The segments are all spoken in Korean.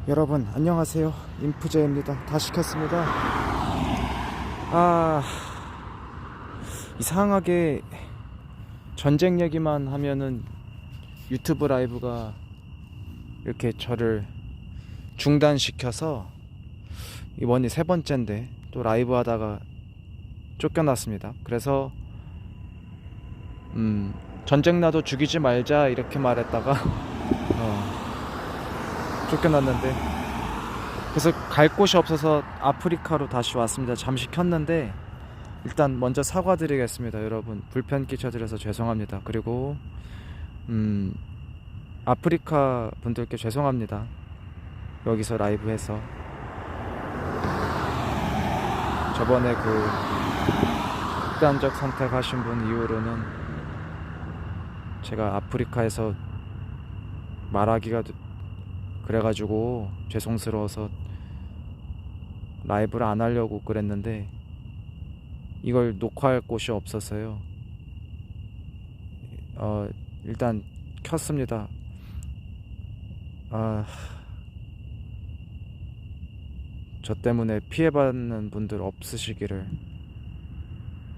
여러분 안녕하세요. 인프제입니다. 다시 켰습니다. 이상하게 전쟁 얘기만 하면은 유튜브 라이브가 이렇게 저를 중단시켜서 이번이 세 번째인데 또 라이브 하다가 쫓겨났습니다. 그래서 전쟁 나도 죽이지 말자 이렇게 말했다가 쫓겨났는데, 그래서 갈 곳이 없어서 아프리카로 다시 왔습니다. 잠시 켰는데 일단 먼저 사과드리겠습니다. 여러분 불편 끼쳐드려서 죄송합니다. 그리고 아프리카 분들께 죄송합니다. 여기서 라이브해서 저번에 그 극단적 선택하신 분 이후로는 제가 아프리카에서 말하기가 그래가지고 죄송스러워서 라이브를 안 하려고 그랬는데 이걸 녹화할 곳이 없어서요. 일단 켰습니다. 저 때문에 피해받는 분들 없으시기를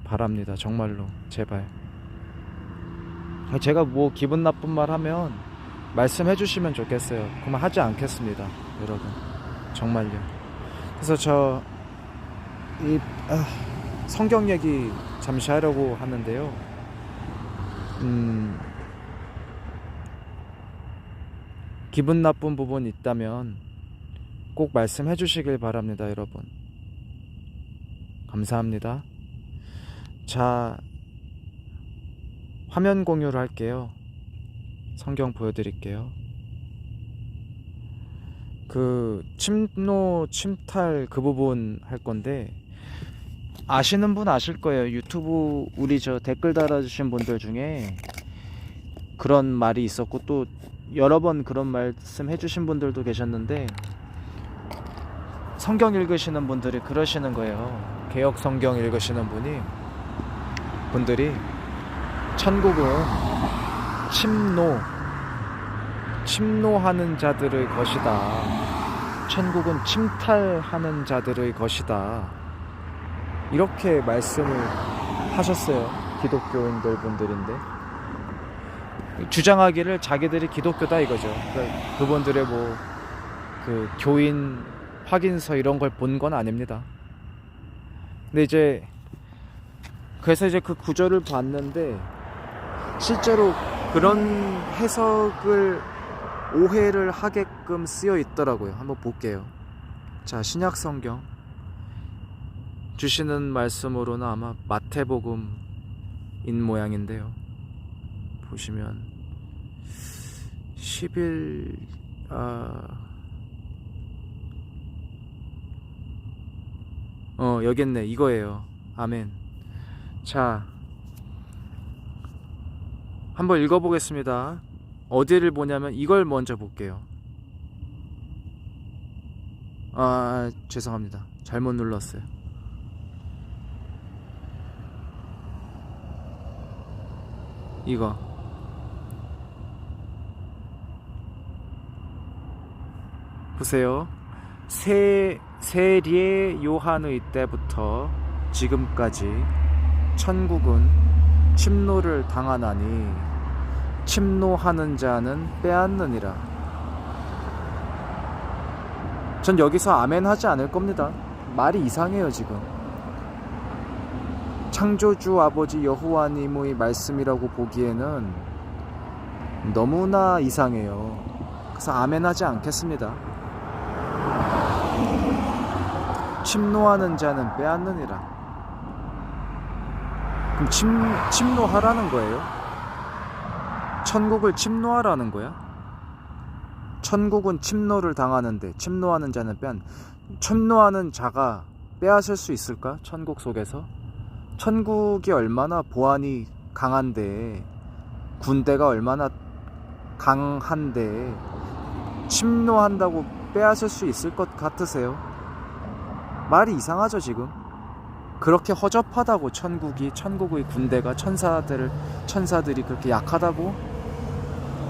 바랍니다. 정말로 제발. 제가 뭐 기분 나쁜 말 하면 말씀해 주시면 좋겠어요. 그러면 하지 않겠습니다, 여러분. 정말요. 그래서 성경 얘기 잠시 하려고 하는데요. 기분 나쁜 부분 있다면 꼭 말씀해 주시길 바랍니다, 여러분. 감사합니다. 자, 화면 공유를 할게요. 성경 보여드릴게요. 그 침노 침탈 그 부분 할 건데, 아시는 분 아실 거예요. 유튜브 우리 저 댓글 달아주신 분들 중에 그런 말이 있었고 또 여러 번 그런 말씀 해주신 분들도 계셨는데, 성경 읽으시는 분들이 그러시는 거예요. 개역 성경 읽으시는 분들이 천국은 침노하는 자들의 것이다. 천국은 침탈하는 자들의 것이다. 이렇게 말씀을 하셨어요. 기독교인들 분들인데 주장하기를 자기들이 기독교다 이거죠. 그러니까 그분들의 뭐 그 교인 확인서 이런 걸 본 건 아닙니다. 근데 그래서 그 구절을 봤는데 실제로 그런 해석을 오해를 하게끔 쓰여 있더라고요. 한번 볼게요. 자, 신약 성경 주시는 말씀으로는 아마 마태복음인 모양인데요. 보시면 11 여기 있네. 이거예요. 아멘. 자, 한번 읽어보겠습니다. 어디를 보냐면 이걸 먼저 볼게요. 죄송합니다. 잘못 눌렀어요. 이거 보세요. 세례 요한의 때부터 지금까지 천국은 침노를 당하나니 침노하는 자는 빼앗느니라. 전 여기서 아멘 하지 않을 겁니다. 말이 이상해요. 지금 창조주 아버지 여호와님의 말씀이라고 보기에는 너무나 이상해요. 그래서 아멘 하지 않겠습니다. 침노하는 자는 빼앗느니라. 그럼 침노하라는 거예요? 천국을 침노하라는 거야? 천국은 침노를 당하는데 침노하는 자는 침노하는 자가 빼앗을 수 있을까? 천국 속에서? 천국이 얼마나 보안이 강한데, 군대가 얼마나 강한데 침노한다고 빼앗을 수 있을 것 같으세요? 말이 이상하죠. 지금 그렇게 허접하다고, 천국의 군대가, 천사들이 그렇게 약하다고?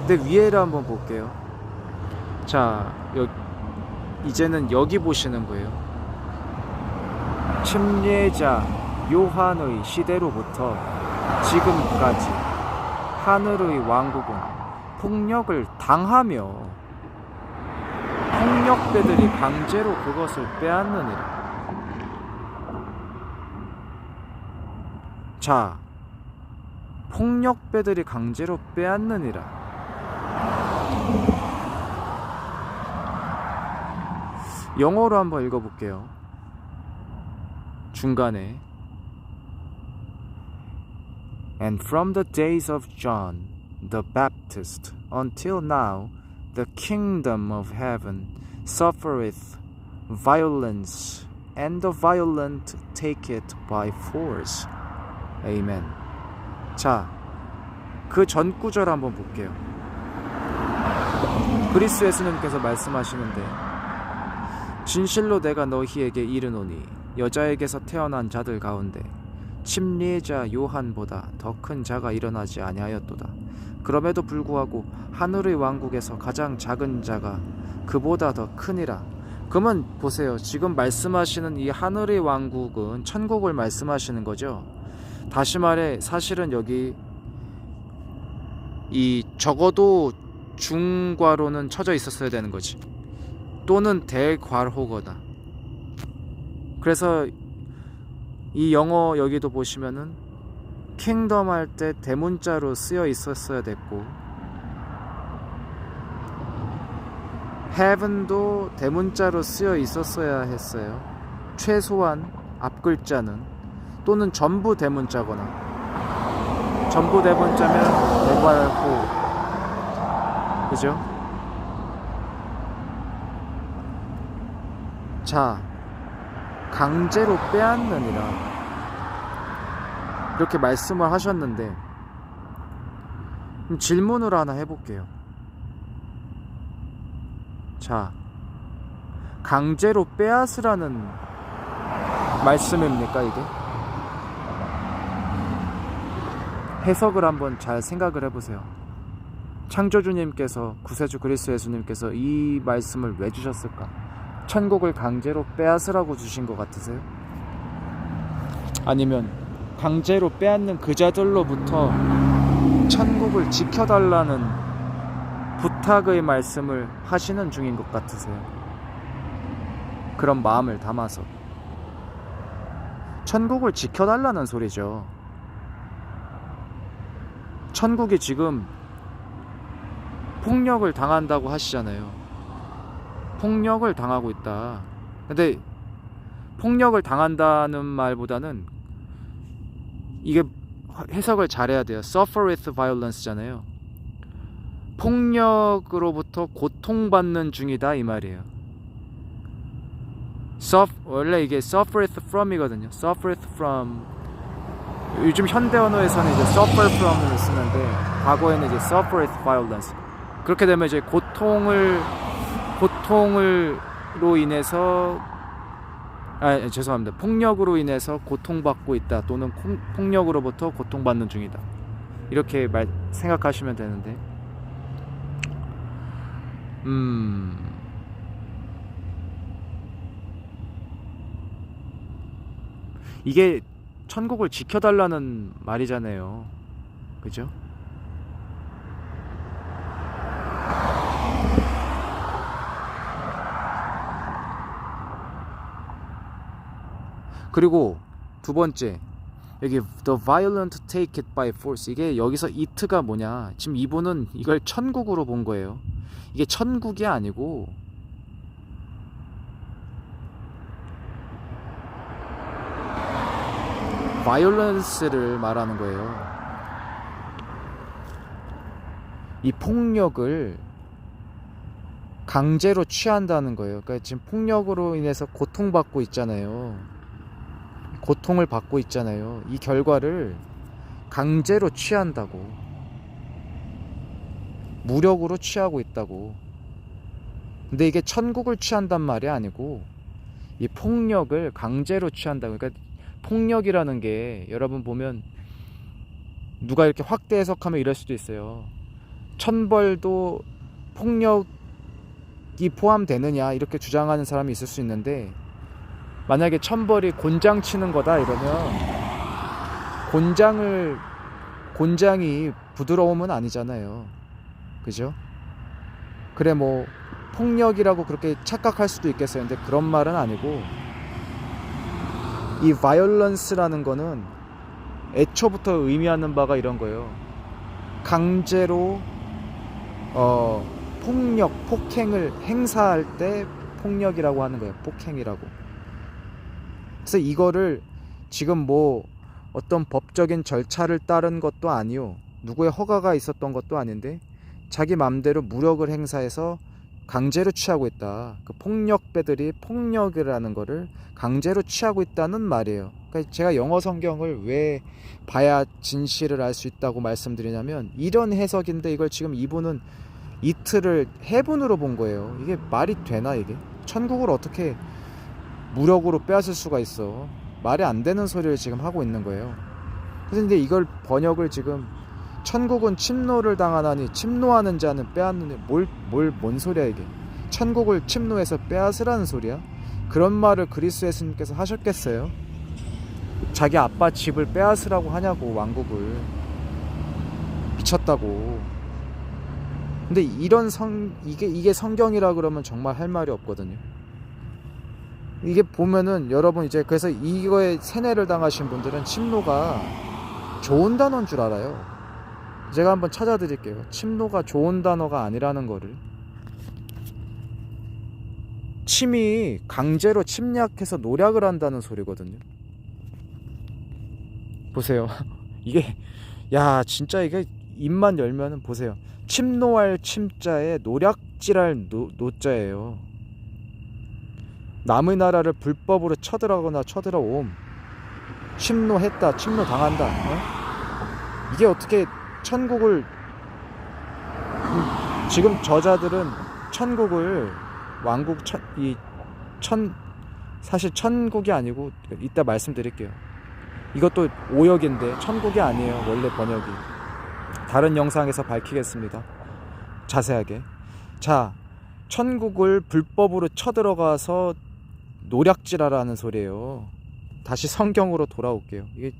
근데 위에를 한번 볼게요. 자, 여기 이제는 여기 보시는 거예요. 침례자 요한의 시대로부터 지금까지 하늘의 왕국은 폭력을 당하며 폭력배들이 강제로 그것을 빼앗느니라. 자, 폭력배들이 강제로 빼앗느니라. 영어로 한번 읽어볼게요. 중간에 And from the days of John the Baptist until now the kingdom of heaven suffereth violence and the violent take it by force. Amen. 자, 그 전 구절 한번 볼게요. 그리스 예수님께서 말씀하시는데 진실로 내가 너희에게 이르노니 여자에게서 태어난 자들 가운데 침례자 요한보다 더 큰 자가 일어나지 아니하였도다. 그럼에도 불구하고 하늘의 왕국에서 가장 작은 자가 그보다 더 크니라. 그러면 보세요. 지금 말씀하시는 이 하늘의 왕국은 천국을 말씀하시는 거죠. 다시 말해 사실은 여기 이 적어도 중괄호는 쳐져 있었어야 되는 거지. 또는 대괄호거나. 그래서 이 영어 여기도 보시면은 킹덤 할 때 대문자로 쓰여 있었어야 됐고 heaven도 대문자로 쓰여 있었어야 했어요. 최소한 앞글자는 또는 전부 대문자거나 전부 대문자면 대괄호 그죠? 자, 강제로 빼앗느니라 이렇게 말씀을 하셨는데 질문을 하나 해볼게요. 자, 강제로 빼앗으라는 말씀입니까 이게? 해석을 한번 잘 생각을 해보세요. 창조주님께서 구세주 그리스도 예수님께서 이 말씀을 왜 주셨을까? 천국을 강제로 빼앗으라고 주신 것 같으세요? 아니면 강제로 빼앗는 그자들로부터 천국을 지켜달라는 부탁의 말씀을 하시는 중인 것 같으세요? 그런 마음을 담아서 천국을 지켜달라는 소리죠. 천국이 지금 폭력을 당한다고 하시잖아요. 폭력을 당하고 있다. 근데 폭력을 당한다는 말보다는 이게 해석을 잘해야 돼요. Suffer with violence잖아요. 폭력으로부터 고통받는 중이다 이 말이에요. 원래 이게 suffer with from이거든요. suffer with from. 요즘 현대 언어에서는 이제 suffer from을 쓰는데 과거에는 이제 suffer with violence. 그렇게 되면 이제 고통으로 인해서 죄송합니다. 폭력으로 인해서 고통받고 있다 또는 폭력으로부터 고통받는 중이다. 이렇게 생각하시면 되는데 이게 천국을 지켜달라는 말이잖아요. 그죠? 그리고 두 번째 여기 the violent take it by force 이게 여기서 it가 뭐냐 지금 이분은 이걸 천국으로 본 거예요. 이게 천국이 아니고 violence를 말하는 거예요. 이 폭력을 강제로 취한다는 거예요. 그러니까 지금 폭력으로 인해서 고통받고 있잖아요. 고통을 받고 있잖아요. 이 결과를 강제로 취한다고. 무력으로 취하고 있다고. 근데 이게 천국을 취한단 말이 아니고 이 폭력을 강제로 취한다고. 그러니까 폭력이라는 게 여러분 보면 누가 이렇게 확대 해석하면 이럴 수도 있어요. 천벌도 폭력을 포함되느냐 이렇게 주장하는 사람이 있을 수 있는데, 만약에 천벌이 곤장 치는 거다 이러면 곤장이 부드러움은 아니잖아요. 그죠? 그래 뭐 폭력이라고 그렇게 착각할 수도 있겠어요. 근데 그런 말은 아니고, 이 바이올런스라는 거는 애초부터 의미하는 바가 이런 거예요. 강제로 폭행을 행사할 때 폭력이라고 하는 거예요. 폭행이라고. 그래서 이거를 지금 뭐 어떤 법적인 절차를 따른 것도 아니요, 누구의 허가가 있었던 것도 아닌데 자기 맘대로 무력을 행사해서 강제로 취하고 있다. 그 폭력배들이 폭력이라는 거를 강제로 취하고 있다는 말이에요. 그러니까 제가 영어 성경을 왜 봐야 진실을 알 수 있다고 말씀드리냐면, 이런 해석인데 이걸 지금 이분은 이틀을 해분으로 본 거예요. 이게 말이 되나 이게? 천국을 어떻게 무력으로 빼앗을 수가 있어? 말이 안 되는 소리를 지금 하고 있는 거예요. 그래서 근데 이걸 번역을 지금 천국은 침노를 당하나니 침노하는 자는 빼앗느니, 뭔 소리야 이게? 천국을 침노해서 빼앗으라는 소리야? 그런 말을 그리스 예수님께서 하셨겠어요? 자기 아빠 집을 빼앗으라고 하냐고, 왕국을. 미쳤다고. 근데 이게 성경이라 그러면 정말 할 말이 없거든요. 이게 보면은 여러분 이제, 그래서 이거에 세뇌를 당하신 분들은 침노가 좋은 단어인 줄 알아요. 제가 한번 찾아드릴게요. 침노가 좋은 단어가 아니라는 거를. 침이 강제로 침략해서 노략을 한다는 소리거든요. 보세요. 이게, 야 진짜 이게 입만 열면은 보세요. 침노할 침자에 노략질할 노자예요. 남의 나라를 불법으로 쳐들어가거나 쳐들어옴. 침노했다, 침노당한다. 이게 어떻게 천국을, 지금 저자들은 천국을, 왕국 사실 천국이 아니고, 이따 말씀드릴게요. 이것도 오역인데 천국이 아니에요. 원래 번역이. 다른 영상에서 밝히겠습니다. 자세하게. 자, 천국을 불법으로 쳐들어가서 노략질하라는 소리예요. 다시 성경으로 돌아올게요. 이게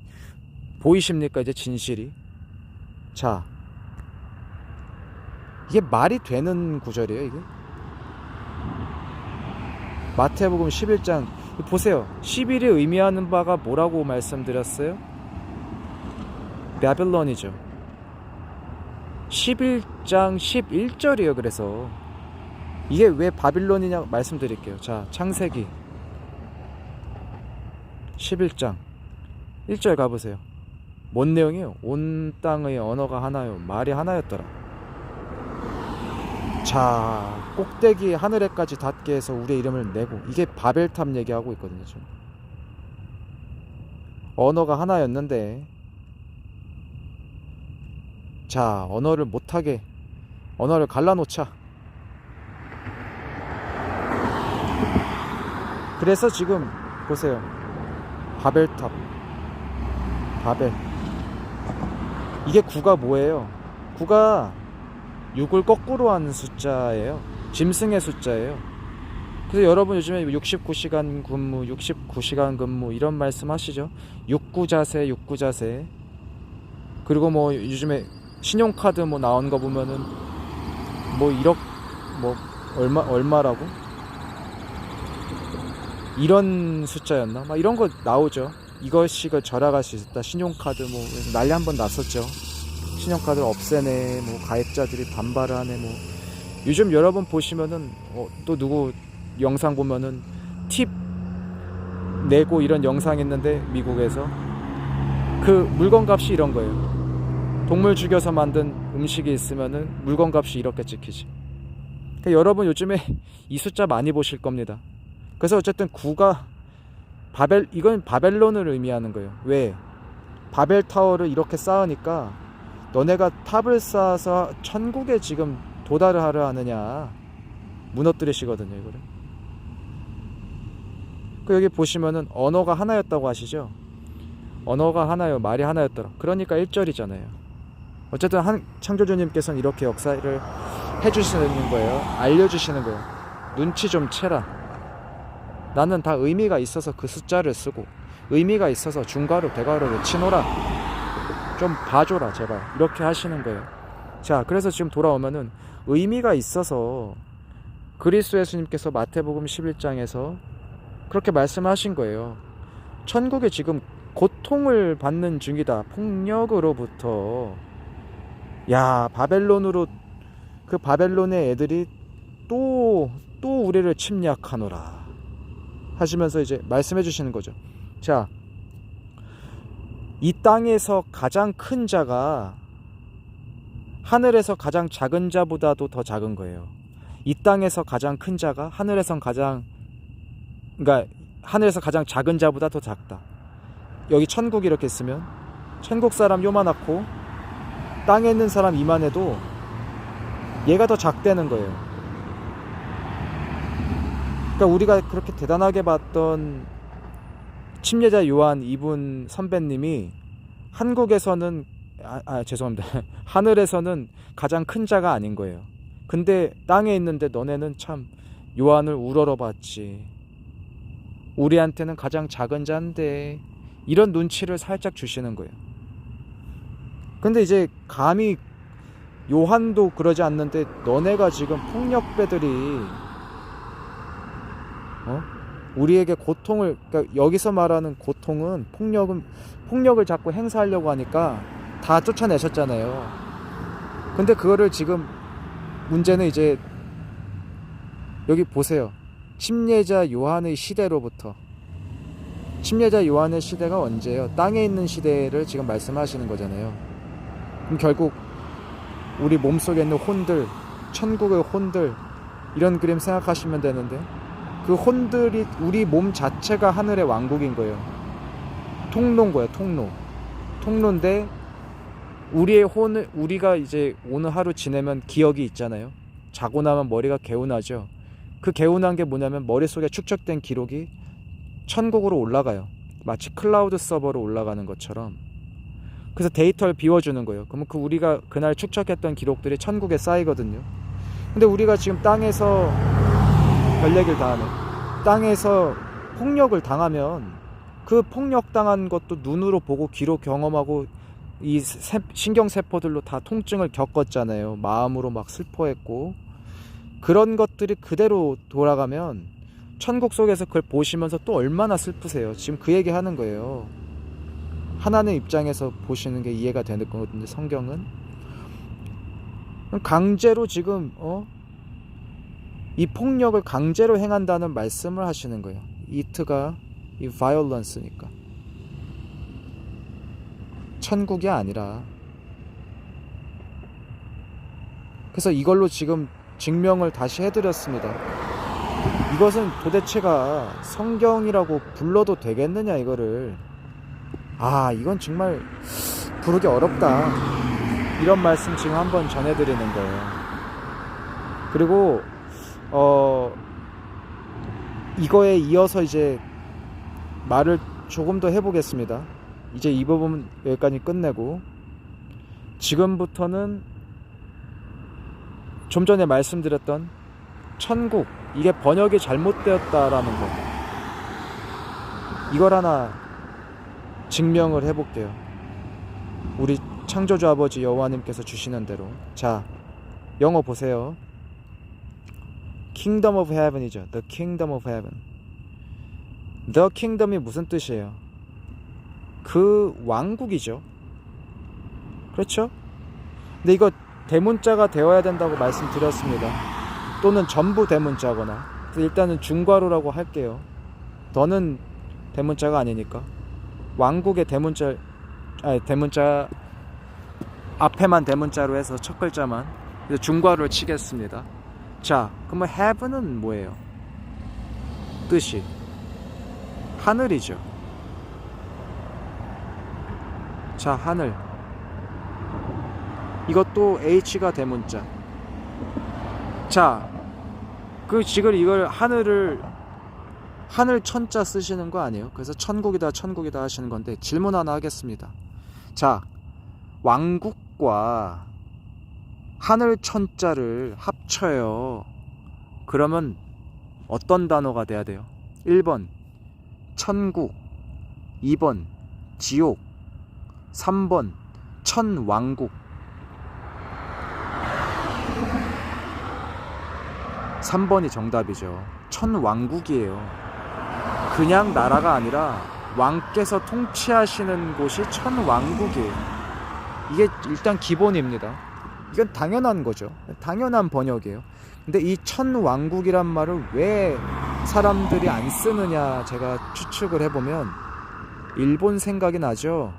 보이십니까? 이제 진실이. 자, 이게 말이 되는 구절이에요 이게? 마태복음 11장 보세요. 11이 의미하는 바가 뭐라고 말씀드렸어요? 바벨론이죠. 11장 11절이에요. 그래서 이게 왜 바빌론이냐 말씀드릴게요. 자, 창세기 11장 1절 가보세요. 뭔 내용이에요? 온 땅의 언어가 하나요, 말이 하나였더라. 자, 꼭대기 하늘에까지 닿게 해서 우리의 이름을 내고, 이게 바벨탑 얘기하고 있거든요. 지금. 언어가 하나였는데, 자, 언어를 못하게, 언어를 갈라놓자. 그래서 지금 보세요. 바벨탑, 바벨. 이게 9가 뭐예요? 9가 6을 거꾸로 하는 숫자예요. 짐승의 숫자예요. 그래서 여러분 요즘에 69시간 근무, 69시간 근무 이런 말씀 하시죠? 69자세, 69자세. 그리고 뭐 요즘에 신용카드 뭐 나온 거 보면은 뭐 1억 뭐 얼마라고? 이런 숫자였나? 막 이런 거 나오죠. 이것씩을 절약할 수 있었다. 신용카드 뭐 난리 한번 났었죠. 신용카드를 없애네, 뭐 가입자들이 반발을 하네, 뭐. 요즘 여러분 보시면은 또 누구 영상 보면은 팁 내고 이런 영상 있는데, 미국에서 그 물건값이 이런 거예요. 동물 죽여서 만든 음식이 있으면은 물건값이 이렇게 찍히지. 그러니까 여러분 요즘에 이 숫자 많이 보실 겁니다. 그래서 어쨌든 9가 이건 바벨론을 의미하는 거예요. 왜? 바벨타워를 이렇게 쌓으니까 너네가 탑을 쌓아서 천국에 지금 도달을 하려 하느냐, 무너뜨리시거든요 이거를. 그 여기 보시면은 언어가 하나였다고 하시죠. 언어가 하나요, 말이 하나였더라. 그러니까 1절이잖아요. 어쨌든 창조주님께서는 이렇게 역사를 해주시는 거예요. 알려주시는 거예요. 눈치 좀 채라. 나는 다 의미가 있어서 그 숫자를 쓰고 의미가 있어서 중괄호 대괄호를 치노라. 좀 봐줘라 제발. 이렇게 하시는 거예요. 자, 그래서 지금 돌아오면은 의미가 있어서 그리스도 예수님께서 마태복음 11장에서 그렇게 말씀하신 거예요. 천국에 지금 고통을 받는 중이다. 폭력으로부터. 야, 바벨론으로, 그 바벨론의 애들이 또 우리를 침략하노라 하시면서 이제 말씀해 주시는 거죠. 자, 이 땅에서 가장 큰 자가 하늘에서 가장 작은 자보다도 더 작은 거예요. 이 땅에서 가장 큰 자가 하늘에서 가장 작은 자보다 더 작다. 여기 천국이 이렇게 있으면 천국 사람 요만하고 땅에 있는 사람 이만해도 얘가 더 작다는 거예요. 그러니까 우리가 그렇게 대단하게 봤던 침례자 요한 이분 선배님이 한국에서는 죄송합니다. 하늘에서는 가장 큰 자가 아닌 거예요. 근데 땅에 있는데 너네는 참 요한을 우러러봤지. 우리한테는 가장 작은 자인데 이런 눈치를 살짝 주시는 거예요. 근데 이제 감히 요한도 그러지 않는데 너네가 지금 폭력배들이 우리에게 고통을, 그러니까 여기서 말하는 고통은 폭력을 자꾸 행사하려고 하니까 다 쫓아내셨잖아요. 근데 그거를 지금 문제는 이제 여기 보세요. 침례자 요한의 시대로부터. 침례자 요한의 시대가 언제예요? 땅에 있는 시대를 지금 말씀하시는 거잖아요. 그럼 결국 우리 몸속에 있는 혼들, 천국의 혼들, 이런 그림 생각하시면 되는데 그 혼들이 우리 몸 자체가 하늘의 왕국인 거예요. 통로인 거예요. 통로인데 우리의 혼을, 우리가 이제 오늘 하루 지내면 기억이 있잖아요. 자고 나면 머리가 개운하죠. 그 개운한 게 뭐냐면 머릿속에 축적된 기록이 천국으로 올라가요. 마치 클라우드 서버로 올라가는 것처럼. 그래서 데이터를 비워주는 거예요. 그러면 그 우리가 그날 축적했던 기록들이 천국에 쌓이거든요. 근데 우리가 지금 땅에서 별 얘기를 다 하네. 땅에서 폭력을 당하면 그 폭력당한 것도 눈으로 보고 귀로 경험하고 이 신경세포들로 다 통증을 겪었잖아요. 마음으로 막 슬퍼했고. 그런 것들이 그대로 돌아가면 천국 속에서 그걸 보시면서 또 얼마나 슬프세요. 지금 그 얘기 하는 거예요. 하나님 입장에서 보시는 게 이해가 되는 거거든요. 성경은 강제로 지금 이 폭력을 강제로 행한다는 말씀을 하시는 거예요. 이트가 이 violence니까 천국이 아니라. 그래서 이걸로 지금 증명을 다시 해드렸습니다. 이것은 도대체가 성경이라고 불러도 되겠느냐 이거를. 이건 정말 부르기 어렵다. 이런 말씀 지금 한번 전해드리는 거예요. 그리고 이거에 이어서 이제 말을 조금 더 해보겠습니다. 이제 이 부분 여기까지 끝내고 지금부터는 좀 전에 말씀드렸던 천국, 이게 번역이 잘못되었다라는 거, 이걸 하나 증명을 해볼게요. 우리 창조주 아버지 여호와님께서 주시는 대로. 자, 영어 보세요. Kingdom of Heaven이죠. The Kingdom of Heaven. The Kingdom이 무슨 뜻이에요? 그 왕국이죠. 그렇죠? 근데 이거 대문자가 되어야 된다고 말씀드렸습니다. 또는 전부 대문자거나. 일단은 중괄호라고 할게요. 더는 대문자가 아니니까. 왕국의 대문자 앞에만 대문자로 해서 첫 글자만 중괄호를 치겠습니다. 자, 그러면 heaven은 뭐예요? 뜻이 하늘이죠. 자, 하늘. 이것도 H가 대문자. 자, 지금 이걸 하늘 천자 쓰시는 거 아니에요? 그래서 천국이다 하시는 건데 질문 하나 하겠습니다. 자, 왕국과 하늘 천자를 합쳐요. 그러면 어떤 단어가 돼야 돼요? 1번 천국, 2번 지옥, 3번 천왕국. 3번이 정답이죠. 천왕국이에요. 그냥 나라가 아니라 왕께서 통치하시는 곳이 천왕국이에요. 이게 일단 기본입니다. 이건 당연한 거죠. 당연한 번역이에요. 근데 이 천왕국이란 말을 왜 사람들이 안 쓰느냐 제가 추측을 해보면 일본 생각이 나죠.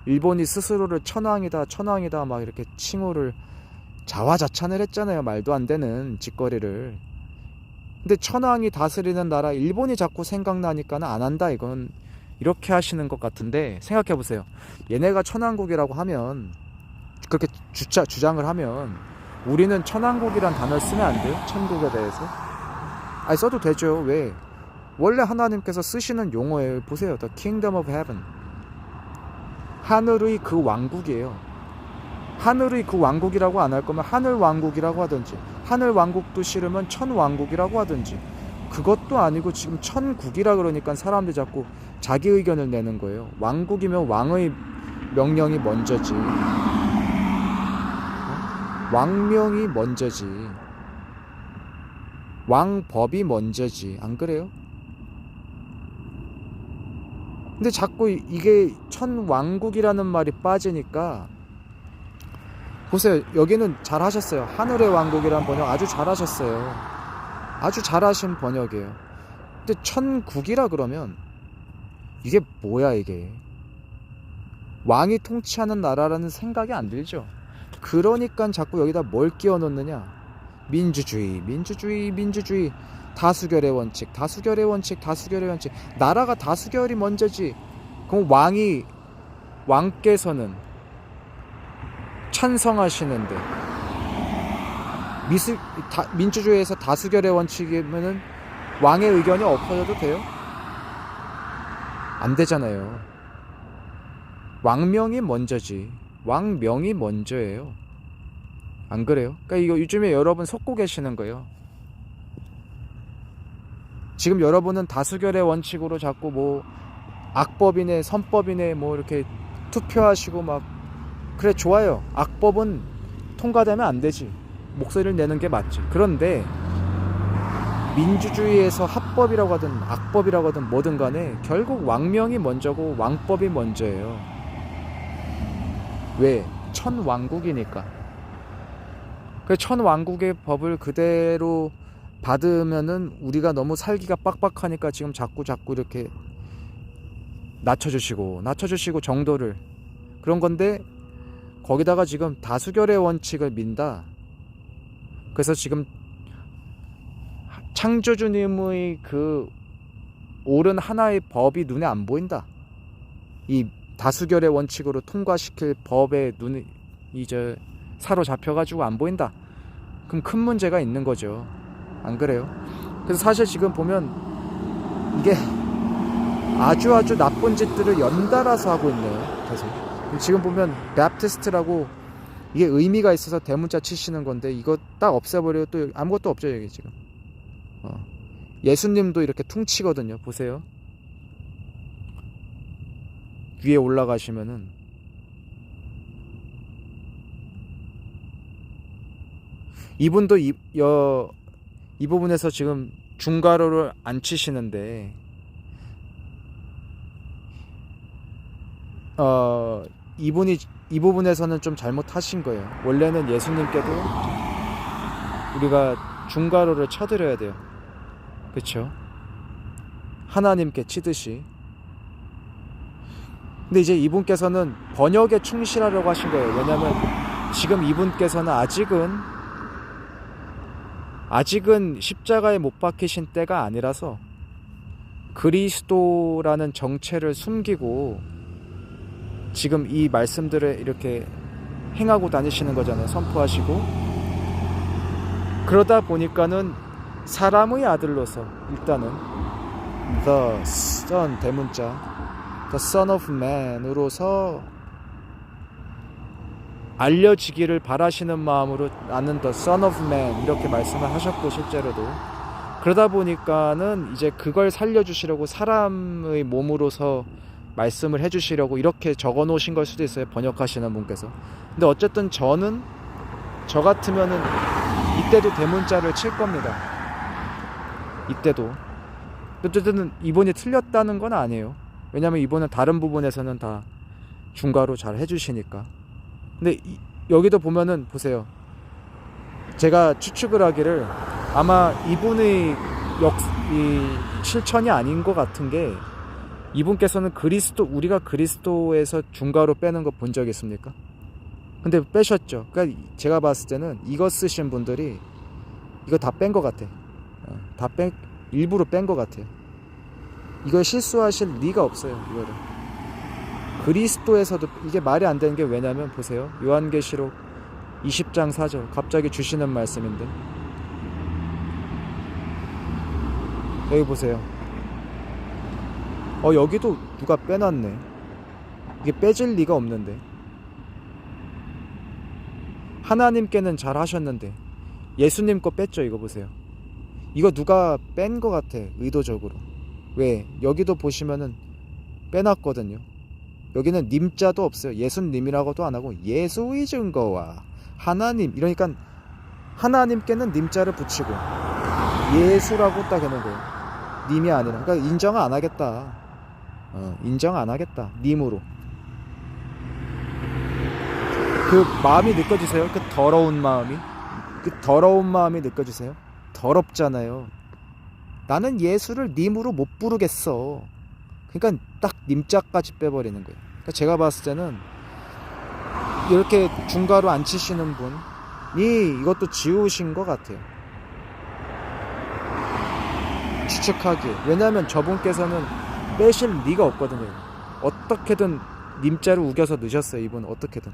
일본이 스스로를 천황이다 천황이다 막 이렇게 칭호를 자화자찬을 했잖아요. 말도 안 되는 짓거리를. 근데 천황이 다스리는 나라 일본이 자꾸 생각나니까는 안 한다 이건 이렇게 하시는 것 같은데, 생각해보세요. 얘네가 천왕국이라고 하면 그렇게 주장을 하면 우리는 천왕국이란 단어를 쓰면 안 돼요? 천국에 대해서? 아니 써도 되죠. 왜? 원래 하나님께서 쓰시는 용어예요. 보세요. The Kingdom of Heaven. 하늘의 그 왕국이에요. 하늘의 그 왕국이라고 안 할 거면 하늘 왕국이라고 하든지, 하늘 왕국도 싫으면 천왕국이라고 하든지. 그것도 아니고 지금 천국이라 그러니까 사람들이 자꾸 자기 의견을 내는 거예요. 왕국이면 왕의 명령이 먼저지. 왕명이 먼저지. 왕법이 먼저지. 안 그래요? 근데 자꾸 이게 천왕국이라는 말이 빠지니까, 보세요. 여기는 잘하셨어요. 하늘의 왕국이라는 번역 아주 잘하셨어요. 아주 잘하신 번역이에요. 근데 천국이라 그러면 이게 뭐야 이게? 왕이 통치하는 나라라는 생각이 안 들죠. 그러니까 자꾸 여기다 뭘 끼워 넣느냐? 민주주의, 민주주의, 민주주의. 다수결의 원칙, 다수결의 원칙, 다수결의 원칙. 나라가 다수결이 먼저지. 그럼 왕께서는 찬성하시는데 민주주의에서 다수결의 원칙이면은 왕의 의견이 없어져도 돼요? 안 되잖아요. 왕명이 먼저지. 왕명이 먼저예요. 안 그래요? 그러니까 이거 요즘에 여러분 속고 계시는 거예요. 지금 여러분은 다수결의 원칙으로 자꾸 뭐 악법이네 선법이네 뭐 이렇게 투표하시고 막, 그래 좋아요. 악법은 통과되면 안 되지. 목소리를 내는 게 맞지. 그런데 민주주의에서 합법이라고 하든 악법이라고 하든 뭐든 간에 결국 왕명이 먼저고 왕법이 먼저예요. 왜? 천왕국이니까. 그 천왕국의 법을 그대로 받으면은 우리가 너무 살기가 빡빡하니까 지금 자꾸 이렇게 낮춰주시고 정도를, 그런 건데 거기다가 지금 다수결의 원칙을 민다. 그래서 지금 창조주님의 그 옳은 하나의 법이 눈에 안 보인다. 이 다수결의 원칙으로 통과시킬 법에 눈이 이제 사로잡혀가지고 안 보인다. 그럼 큰 문제가 있는 거죠. 안 그래요? 그래서 사실 지금 보면 이게 아주 나쁜 짓들을 연달아서 하고 있네요. 계속. 지금 보면 베프티스트라고 이게 의미가 있어서 대문자 치시는 건데 이거 딱 없애버려요. 또 아무것도 없죠 여기 지금. 예수님도 이렇게 퉁치거든요. 보세요. 위에 올라가시면은 이분도 이 부분에서 지금 중가로를 안 치시는데 이분이 이 부분에서는 좀 잘못하신 거예요. 원래는 예수님께도 우리가 중가로를 쳐드려야 돼요. 그렇죠? 하나님께 치듯이. 근데 이제 이분께서는 번역에 충실하려고 하신 거예요. 왜냐하면 지금 이분께서는 아직은 십자가에 못 박히신 때가 아니라서 그리스도라는 정체를 숨기고 지금 이 말씀들을 이렇게 행하고 다니시는 거잖아요. 선포하시고. 그러다 보니까는 사람의 아들로서 일단은 The Son, 대문자 The Son of Man으로서 알려지기를 바라시는 마음으로 나는 The Son of Man 이렇게 말씀을 하셨고, 실제로도 그러다 보니까는 이제 그걸 살려주시려고 사람의 몸으로서 말씀을 해주시려고 이렇게 적어 놓으신 걸 수도 있어요, 번역하시는 분께서. 근데 어쨌든 저 같으면은 이때도 대문자를 칠 겁니다. 이때도. 어쨌든 이분이 틀렸다는 건 아니에요. 왜냐면 이분은 다른 부분에서는 다 중괄호 잘 해주시니까. 근데 여기도 보면은 보세요. 제가 추측을 하기를 아마 이분의 이 실천이 아닌 것 같은 게, 이분께서는 우리가 그리스도에서 중괄호 빼는 거 본 적 있습니까? 근데 빼셨죠. 그러니까 제가 봤을 때는 이거 쓰신 분들이 이거 다 뺀 것 같아. 일부러 뺀 것 같아요. 이걸 실수하실 리가 없어요. 이거를 그리스도에서도 이게 말이 안 되는 게, 왜냐면 보세요. 요한계시록 20장 4절 갑자기 주시는 말씀인데, 여기 보세요. 여기도 누가 빼놨네. 이게 빼질 리가 없는데. 하나님께는 잘 하셨는데 예수님 거 뺐죠. 이거 보세요. 이거 누가 뺀 것 같아, 의도적으로. 왜? 여기도 보시면은 빼놨거든요. 여기는 님자도 없어요. 예수님이라고도 안 하고 예수의 증거와 하나님, 이러니까 하나님께는 님자를 붙이고 예수라고 딱 해놓은 거예요. 님이 아니라. 그러니까 인정 안 하겠다. 인정 안 하겠다. 님으로. 그 마음이 느껴지세요? 그 더러운 마음이? 그 더러운 마음이 느껴지세요? 더럽잖아요. 나는 예수를 님으로 못 부르겠어. 그러니까 딱 님자까지 빼버리는 거예요. 그러니까 제가 봤을 때는 이렇게 중괄호 안 치시는 분이 이것도 지우신 것 같아요. 추측하기에. 왜냐하면 저분께서는 빼실 리가 없거든요. 어떻게든 님자를 우겨서 넣으셨어요. 이분은 어떻게든.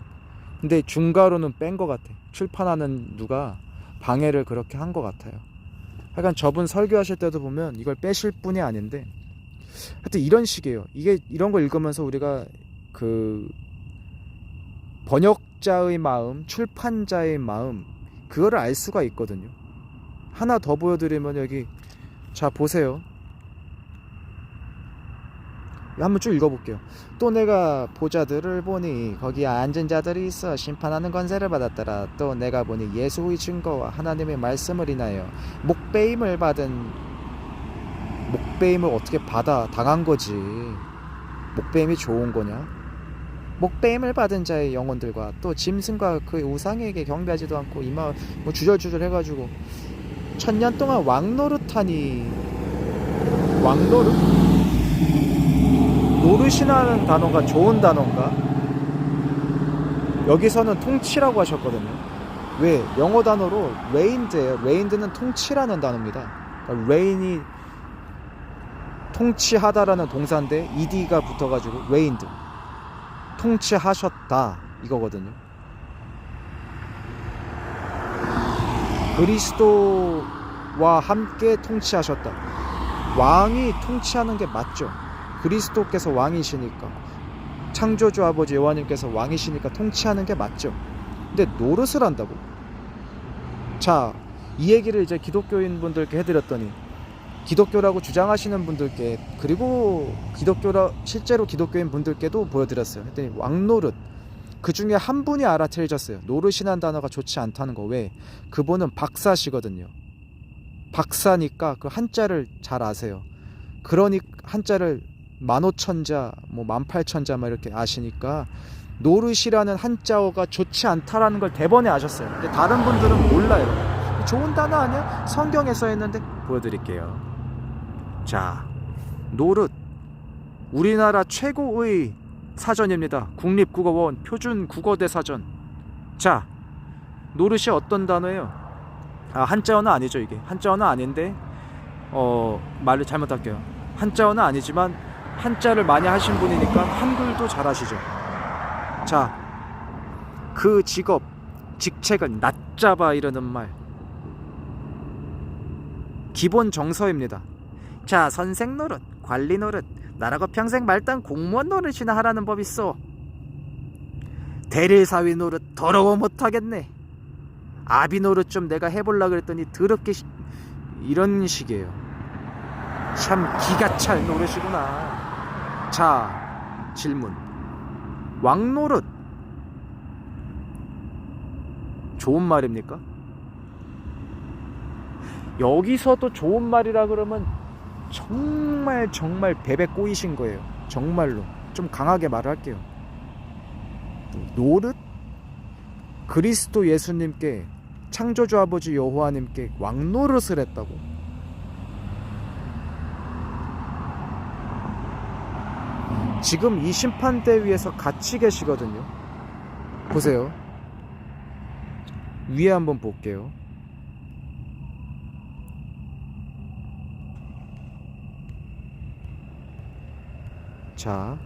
근데 중괄호는 뺀 것 같아. 출판하는 누가 방해를 그렇게 한 것 같아요. 하여간 저분 설교하실 때도 보면 이걸 빼실 분이 아닌데, 하여튼 이런 식이에요. 이런 걸 읽으면서 우리가 그 번역자의 마음, 출판자의 마음, 그거를 알 수가 있거든요. 하나 더 보여드리면, 여기 자 보세요. 한번 쭉 읽어볼게요. 또 내가 보자들을 보니 거기에 앉은 자들이 있어 심판하는 권세를 받았더라. 또 내가 보니 예수의 증거와 하나님의 말씀을 인하여 목배임을 어떻게 받아 당한 거지. 목배임이 좋은 거냐? 목배임을 받은 자의 영혼들과 또 짐승과 그 우상에게 경배하지도 않고 이마 뭐 주절주절 해가지고 1000년 동안 왕노릇하니. 왕노릇? 노릇이라는 단어가 좋은 단어인가? 여기서는 통치라고 하셨거든요. 왜? 영어 단어로 reigned예요. reigned는 통치라는 단어입니다. 그러니까 reign이 통치하다라는 동사인데 ed가 붙어가지고 reigned, 통치하셨다 이거거든요. 그리스도와 함께 통치하셨다. 왕이 통치하는 게 맞죠. 그리스도께서 왕이시니까, 창조주 아버지 여호와님께서 왕이시니까 통치하는 게 맞죠. 근데 노릇을 한다고? 자, 이 얘기를 이제 기독교인 분들께 해드렸더니, 기독교라고 주장하시는 분들께, 그리고 실제로 기독교인 분들께도 보여드렸어요. 했더니 왕노릇, 그 중에 한 분이 알아차리셨어요. 노릇이란 단어가 좋지 않다는 거. 왜? 그분은 박사시거든요. 박사니까 그 한자를 잘 아세요. 그러니 한자를 15,000자, 뭐 18,000자 막 이렇게 아시니까 노릇이라는 한자어가 좋지 않다라는 걸 대번에 아셨어요. 근데 다른 분들은 몰라요. 좋은 단어 아니야? 성경에 써 있는데. 보여드릴게요. 자, 노릇, 우리나라 최고의 사전입니다. 국립국어원 표준국어대사전. 자, 노릇이 어떤 단어예요? 한자어는 아니죠. 이게 한자어는 아닌데 말을 잘못할게요. 한자어는 아니지만 한자를 많이 하신 분이니까 한글도 잘 하시죠. 자, 그 직업, 직책을 낮잡아 이르는 말, 기본 정서입니다. 자, 선생 노릇, 관리 노릇, 나라고 평생 말단 공무원 노릇이나 하라는 법 있어. 대릴사위 노릇 더러워 못하겠네. 아비 노릇 좀 내가 해볼라 그랬더니 더럽게 이런 식이에요. 참 기가 찰 노릇이구나. 자, 질문. 왕노릇 좋은 말입니까? 여기서도 좋은 말이라 그러면 정말 베베 꼬이신 거예요. 정말로 좀 강하게 말을 할게요. 노릇? 그리스도 예수님께, 창조주 아버지 여호와님께 왕노릇을 했다고? 지금 이 심판대 위에서 같이 계시거든요. 보세요. 위에 한번 볼게요. 자,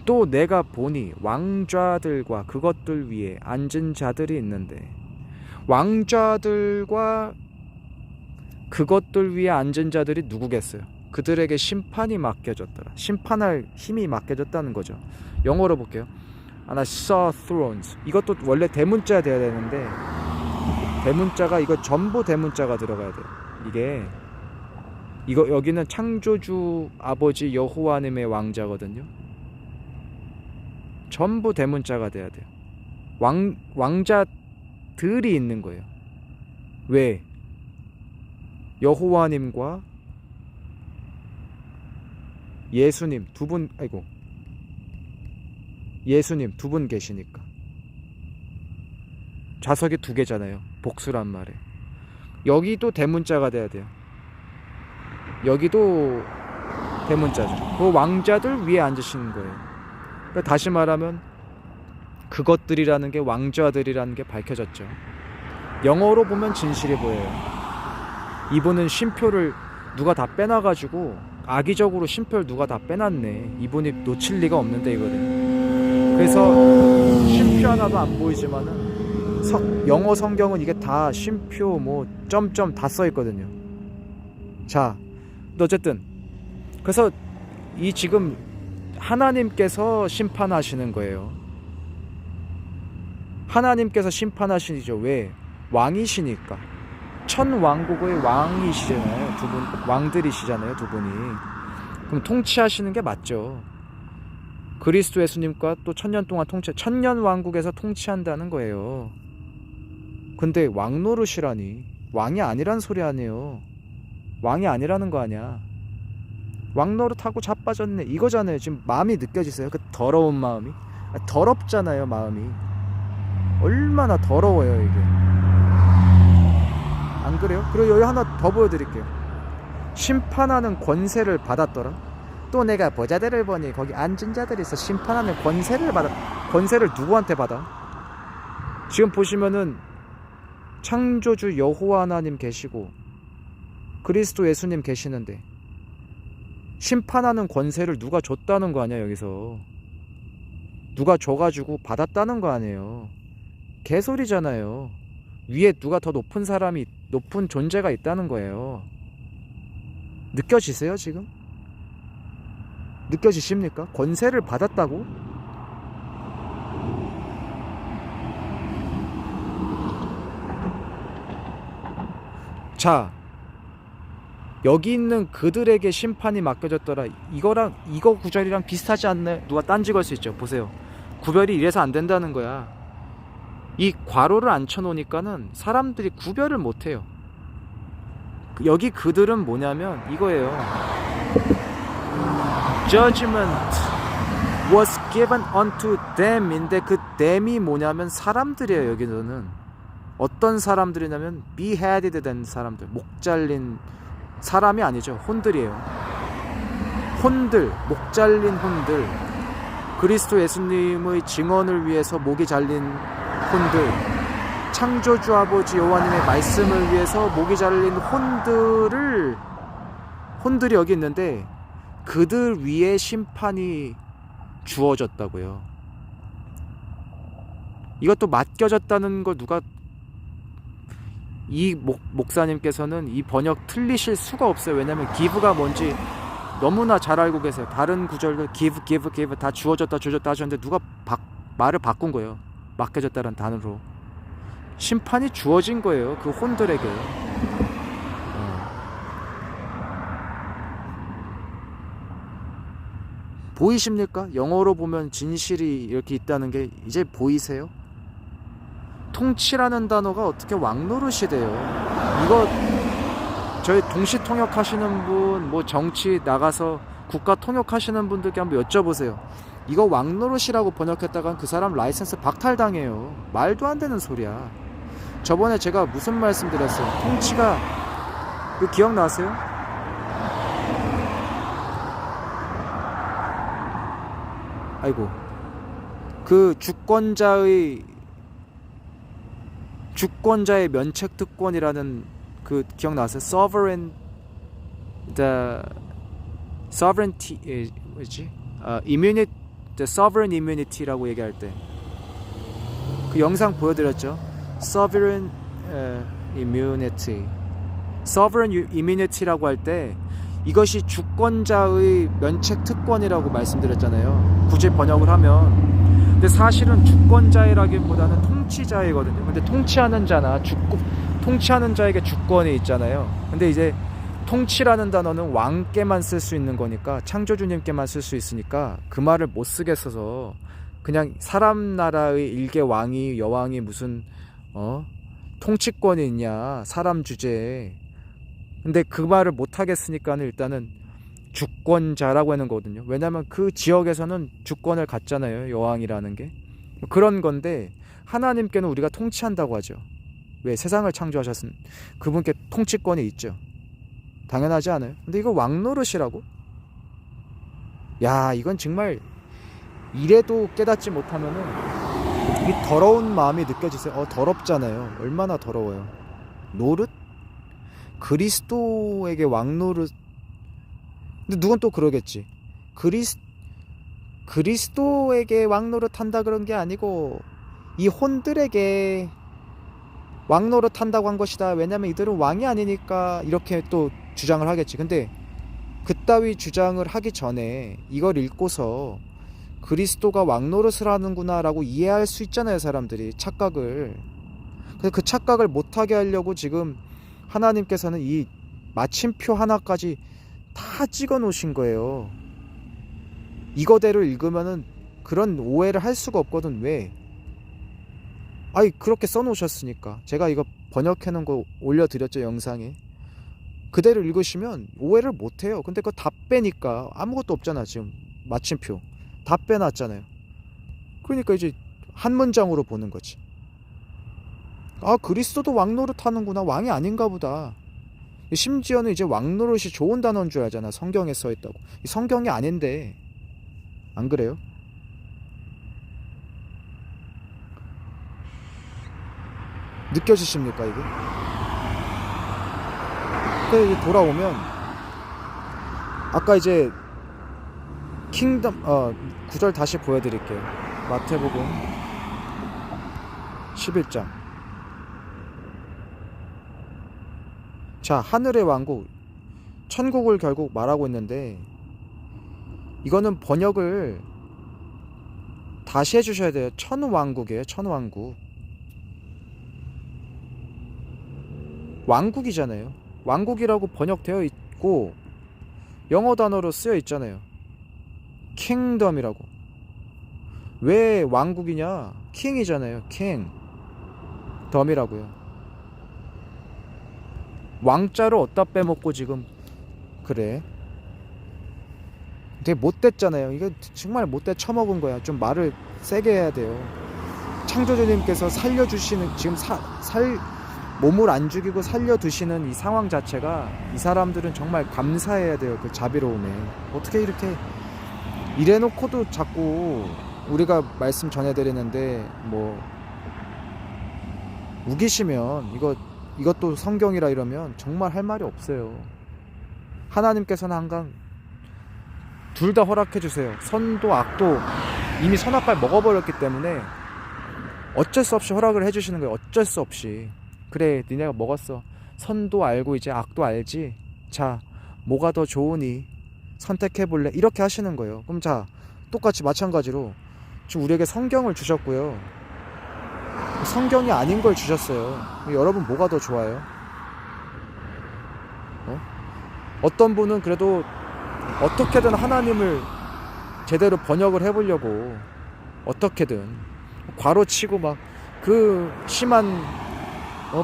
또 내가 보니 왕좌들과 그것들 위에 앉은 자들이 있는데, 왕좌들과 그것들 위에 앉은 자들이 누구겠어요? 그들에게 심판이 맡겨졌더라. 심판할 힘이 맡겨졌다는 거죠. 영어로 볼게요. I saw thrones. 이것도 원래 대문자 돼야 되는데, 대문자가, 이거 전부 대문자가 들어가야 돼요. 이거 여기는 창조주 아버지 여호와님의 왕자거든요. 전부 대문자가 돼야 돼요. 왕자들이 있는 거예요. 왜? 여호와님과 예수님 두 분, 예수님 두 분 계시니까. 좌석이 두 개잖아요. 복수란 말에. 여기도 대문자가 돼야 돼요. 여기도 대문자죠. 그 왕자들 위에 앉으시는 거예요. 그러니까 다시 말하면 그것들이라는 게, 왕좌들이라는 게 밝혀졌죠. 영어로 보면 진실이 보여요. 이분은 쉼표를 누가 다 빼놔가지고, 악의적으로 쉼표를 누가 다 빼놨네. 이분이 놓칠 리가 없는데 이거는. 그래서 쉼표 하나도 안 보이지만은 영어 성경은 이게 다 쉼표 뭐 점점 다 써있거든요. 자, 어쨌든 그래서 이 지금 하나님께서 심판하시는 거예요. 하나님께서 심판하시죠. 왜? 왕이시니까. 천왕국의 왕이시잖아요. 두 분, 왕들이시잖아요, 두 분이. 그럼 통치하시는 게 맞죠. 그리스도 예수님과 또 1000년 동안 천년 왕국에서 통치한다는 거예요. 근데 왕노릇이라니. 왕이 아니란 소리 아니에요. 왕이 아니라는 거 아니야. 왕노릇하고 자빠졌네, 이거잖아요. 지금 마음이 느껴지세요? 그 더러운 마음이. 더럽잖아요, 마음이. 얼마나 더러워요 이게. 안 그래요? 그리고 여기 하나 더 보여드릴게요. 심판하는 권세를 받았더라. 또 내가 보자들을 보니 거기 앉은 자들이 있어. 심판하는 권세를 권세를 누구한테 받아? 지금 보시면은 창조주 여호와 하나님 계시고 그리스도 예수님 계시는데, 심판하는 권세를 누가 줬다는 거 아니야. 여기서 누가 줘가지고 받았다는 거 아니에요. 개소리잖아요. 위에 누가 더 높은 사람이, 높은 존재가 있다는 거예요. 느껴지세요 지금? 느껴지십니까? 권세를 받았다고? 자, 여기 있는 그들에게 심판이 맡겨졌더라. 이거 구절이랑 비슷하지 않나요? 누가 딴지 걸 수 있죠. 보세요. 구별이 이래서 안 된다는 거야. 이 괄호를 앉혀놓으니까는 사람들이 구별을 못해요. 여기 그들은 뭐냐면 이거예요. Judgment was given unto them인데, 그 them이 뭐냐면 사람들이에요. 여기서는 어떤 사람들이냐면 beheaded 된 사람들, 목 잘린 사람이 아니죠. 혼들이에요. 혼들, 목 잘린 혼들, 그리스도 예수님의 증언을 위해서 목이 잘린 혼들, 창조주 아버지 여호와님의 말씀을 위해서 목이 잘린 혼들이 여기 있는데, 그들 위에 심판이 주어졌다고요. 이것도 맡겨졌다는 걸 누가, 이 목사님께서는 이 번역 틀리실 수가 없어요. 왜냐면 give가 뭔지 너무나 잘 알고 계세요. 다른 구절도 give 다 주어졌다 하셨는데 누가 말을 바꾼 거예요. 맡겨졌다는 단어로. 심판이 주어진 거예요. 그 혼들에게. 보이십니까? 영어로 보면 진실이 이렇게 있다는 게 이제 보이세요? 통치라는 단어가 어떻게 왕노릇이 돼요? 이거 저희 동시 통역하시는 분, 뭐 정치 나가서 국가 통역하시는 분들께 한번 여쭤보세요. 이거 왕노릇이라고 번역했다간 그 사람 라이센스 박탈당해요. 말도 안 되는 소리야. 저번에 제가 무슨 말씀 드렸어요? 통치가, 그 기억나세요? 아이고, 그 주권자의 면책 특권이라는, 그 기억나세요? sovereignty, 뭐지? immunity, the sovereign immunity라고 얘기할 때 그 영상 보여드렸죠? sovereign immunity, sovereign immunity라고 할 때 이것이 주권자의 면책 특권이라고 말씀드렸잖아요. 굳이 번역을 하면. 근데 사실은 주권자라기보다는 통치자이거든요. 근데 통치하는 자에게 주권이 있잖아요. 근데 이제 통치라는 단어는 왕께만 쓸 수 있는 거니까, 창조주님께만 쓸 수 있으니까 그 말을 못 쓰겠어서 그냥 사람 나라의 일개 왕이, 여왕이 무슨 통치권이 있냐, 사람 주제에. 근데 그 말을 못 하겠으니까는 일단은 주권자라고 하는 거거든요. 왜냐면 그 지역에서는 주권을 갖잖아요, 여왕이라는 게. 그런 건데 하나님께는 우리가 통치한다고 하죠. 왜? 세상을 창조하셨은 그분께 통치권이 있죠. 당연하지 않아요? 근데 이거 왕노릇이라고? 야, 이건 정말 이래도 깨닫지 못하면은 이 더러운 마음이 느껴지세요? 더럽잖아요. 얼마나 더러워요. 노릇? 그리스도에게 왕노릇. 근데 누군 또 그러겠지. 그리스도에게 왕노릇 한다 그런 게 아니고 이 혼들에게 왕노릇 한다고 한 것이다. 왜냐면 이들은 왕이 아니니까, 이렇게 또 주장을 하겠지. 근데 그따위 주장을 하기 전에 이걸 읽고서 그리스도가 왕노릇을 하는구나 라고 이해할 수 있잖아요, 사람들이. 착각을. 그래서 그 착각을 못하게 하려고 지금 하나님께서는 이 마침표 하나까지 다 찍어 놓으신 거예요. 이거대로 읽으면은 그런 오해를 할 수가 없거든. 왜? 아니, 그렇게 써 놓으셨으니까. 제가 이거 번역해 놓은 거 올려드렸죠, 영상에. 그대로 읽으시면 오해를 못 해요. 근데 그거 다 빼니까 아무것도 없잖아. 지금 마침표 다 빼놨잖아요. 그러니까 이제 한 문장으로 보는 거지. 아, 그리스도도 왕노릇 하는구나. 왕이 아닌가 보다. 심지어는 이제 왕노릇이 좋은 단어인 줄 알잖아. 성경에 써 있다고. 성경이 아닌데. 안 그래요? 느껴지십니까, 이게? 그래, 돌아오면 아까 이제 킹덤, 9절 다시 보여드릴게요. 마태복음 11장. 자, 하늘의 왕국, 천국을 결국 말하고 있는데, 이거는 번역을 다시 해주셔야 돼요. 천왕국이에요. 천왕국. 왕국이잖아요. 왕국이라고 번역되어 있고 영어 단어로 쓰여 있잖아요. 킹덤이라고. 왜 왕국이냐? 킹이잖아요. 킹. 덤이라고요. 왕자를 어디다 빼먹고 지금 그래? 되게 못됐잖아요. 이거 정말 못돼 처먹은 거야. 좀 말을 세게 해야 돼요. 창조주님께서 살려주시는, 지금 몸을 안 죽이고 살려두시는 이 상황 자체가, 이 사람들은 정말 감사해야 돼요. 그 자비로움에. 어떻게 이렇게 이래놓고도 자꾸 우리가 말씀 전해드리는데 뭐 우기시면, 이것도 성경이라 이러면 정말 할 말이 없어요. 하나님께서는 항상 둘 다 허락해 주세요. 선도 악도 이미 선악과를 먹어버렸기 때문에 어쩔 수 없이 허락을 해주시는 거예요. 어쩔 수 없이. 그래, 니네가 먹었어. 선도 알고 이제 악도 알지. 자, 뭐가 더 좋으니 선택해볼래? 이렇게 하시는 거예요. 그럼 자, 똑같이 마찬가지로 지금 우리에게 성경을 주셨고요. 성경이 아닌 걸 주셨어요. 여러분 뭐가 더 좋아요? 어떤 분은 그래도 어떻게든 하나님을 제대로 번역을 해보려고 어떻게든 괄호치고 막 그 심한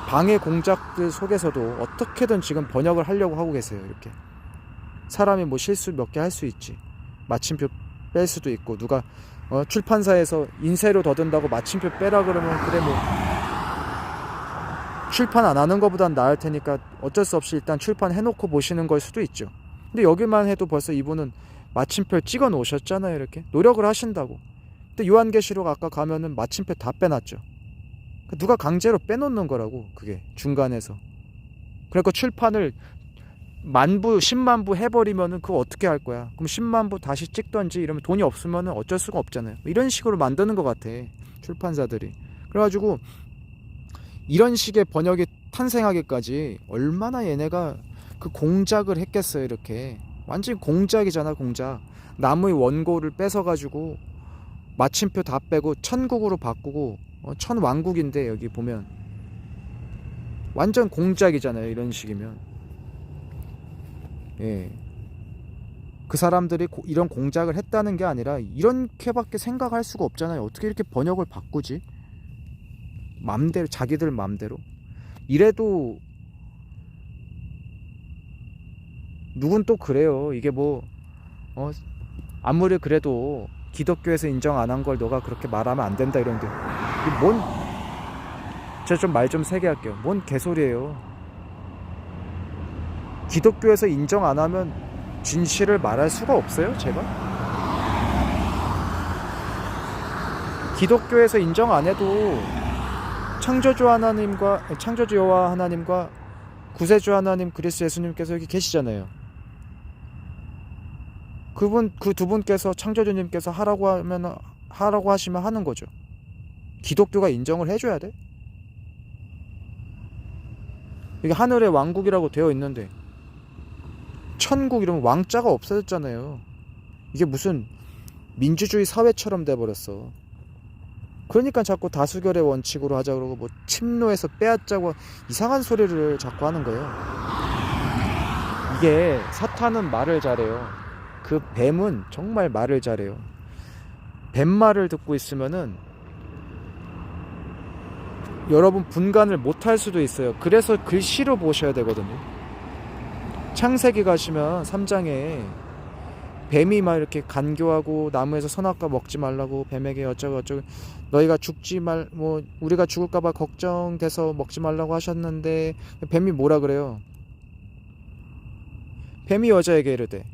방해 공작들 속에서도 어떻게든 지금 번역을 하려고 하고 계세요. 이렇게 사람이 뭐 실수 몇 개 할 수 있지. 마침표 뺄 수도 있고, 누가 출판사에서 인쇄료 더 든다고 마침표 빼라 그러면 그래 뭐 출판 안 하는 것보단 나을 테니까 어쩔 수 없이 일단 출판해놓고 보시는 걸 수도 있죠. 근데 여기만 해도 벌써 이분은 마침표 찍어 놓으셨잖아요. 이렇게 노력을 하신다고. 근데 요한계시록 아까 가면은 마침표 다 빼놨죠. 누가 강제로 빼놓는 거라고, 그게 중간에서. 그러니까 출판을 10,000부 100,000부 해버리면은 그거 어떻게 할 거야? 그럼 100,000부 다시 찍던지 이러면 돈이 없으면은 어쩔 수가 없잖아요. 이런 식으로 만드는 것 같아, 출판사들이. 그래가지고 이런 식의 번역이 탄생하기까지 얼마나 얘네가 그 공작을 했겠어요. 이렇게 완전 공작이잖아, 공작. 나무의 원고를 뺏어가지고 마침표 다 빼고 천국으로 바꾸고, 천왕국인데 여기 보면 완전 공작이잖아요. 이런 식이면. 예. 그 사람들이 이런 공작을 했다는 게 아니라 이렇게밖에 생각할 수가 없잖아요. 어떻게 이렇게 번역을 바꾸지? 맘대로, 자기들 맘대로. 이래도 누군 또 그래요. 이게 뭐 아무리 그래도 기독교에서 인정 안 한 걸 너가 그렇게 말하면 안 된다 이러는데, 이게 뭔, 제가 좀 말 좀 세게 할게요. 뭔 개소리예요. 기독교에서 인정 안 하면 진실을 말할 수가 없어요, 제가? 기독교에서 인정 안 해도 창조주 여호와 하나님과 구세주 하나님 그리스도 예수님께서 여기 계시잖아요. 그 두 분께서, 창조주님께서 하라고 하시면 하는 거죠. 기독교가 인정을 해줘야 돼? 이게 하늘의 왕국이라고 되어 있는데 천국 이러면 왕자가 없어졌잖아요. 이게 무슨 민주주의 사회처럼 돼버렸어. 그러니까 자꾸 다수결의 원칙으로 하자 그러고 뭐 침노에서 빼앗자고 이상한 소리를 자꾸 하는 거예요. 이게 사탄은 말을 잘해요. 그 뱀은 정말 말을 잘해요. 뱀 말을 듣고 있으면은 여러분 분간을 못할 수도 있어요. 그래서 글씨로 보셔야 되거든요. 창세기 가시면 3장에 뱀이 막 이렇게 간교하고 나무에서 선악과 먹지 말라고 뱀에게 어쩌고 너희가 뭐 우리가 죽을까봐 걱정돼서 먹지 말라고 하셨는데, 뱀이 뭐라 그래요? 뱀이 여자에게 이르되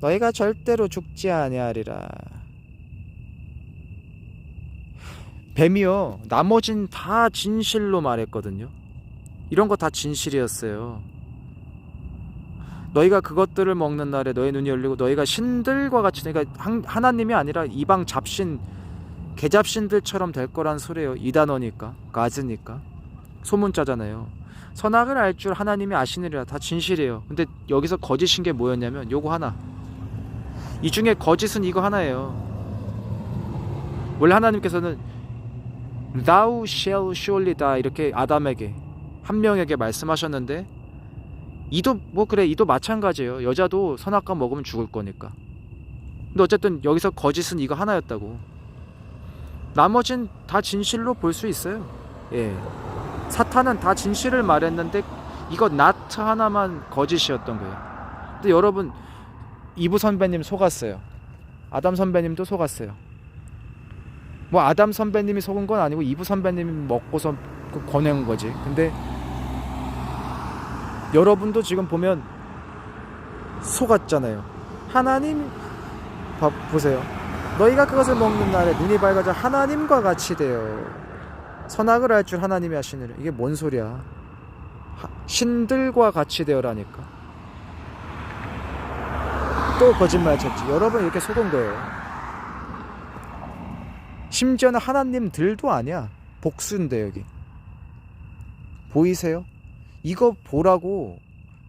너희가 절대로 죽지 아니하리라. 뱀이요, 나머진 다 진실로 말했거든요. 이런 거 다 진실이었어요. 너희가 그것들을 먹는 날에 너희 눈이 열리고 너희가 신들과 같이, 그러니까 하나님이 아니라 이방 잡신, 개잡신들처럼 될 거란 소리예요. 이단어니까, 가즈니까, 소문자잖아요. 선악을 알 줄 하나님이 아시느니라. 다 진실이에요. 근데 여기서 거짓인 게 뭐였냐면 요거 하나. 이 중에 거짓은 이거 하나예요. 원래 하나님께서는 Thou shall surely die 이렇게 아담에게, 한 명에게 말씀하셨는데, 이도 뭐 그래, 이도 마찬가지예요. 여자도 선악과 먹으면 죽을 거니까. 근데 어쨌든 여기서 거짓은 이거 하나였다고. 나머진 다 진실로 볼 수 있어요. 예. 사탄은 다 진실을 말했는데 이거 나트 하나만 거짓이었던 거예요. 근데 여러분, 이부 선배님 속았어요. 아담 선배님도 속았어요. 뭐 아담 선배님이 속은 건 아니고 이부 선배님이 먹고서 권해온 거지. 근데 여러분도 지금 보면 속았잖아요. 하나님 보세요. 너희가 그것을 먹는 날에 눈이 밝아져 하나님과 같이 되어 선악을 알 줄 하나님이 하시느라. 이게 뭔 소리야? 신들과 같이 되어라니까. 또 거짓말 쳤지. 여러분 이렇게 속은 거예요. 심지어는 하나님들도 아니야. 복수인데 여기 보이세요? 이거 보라고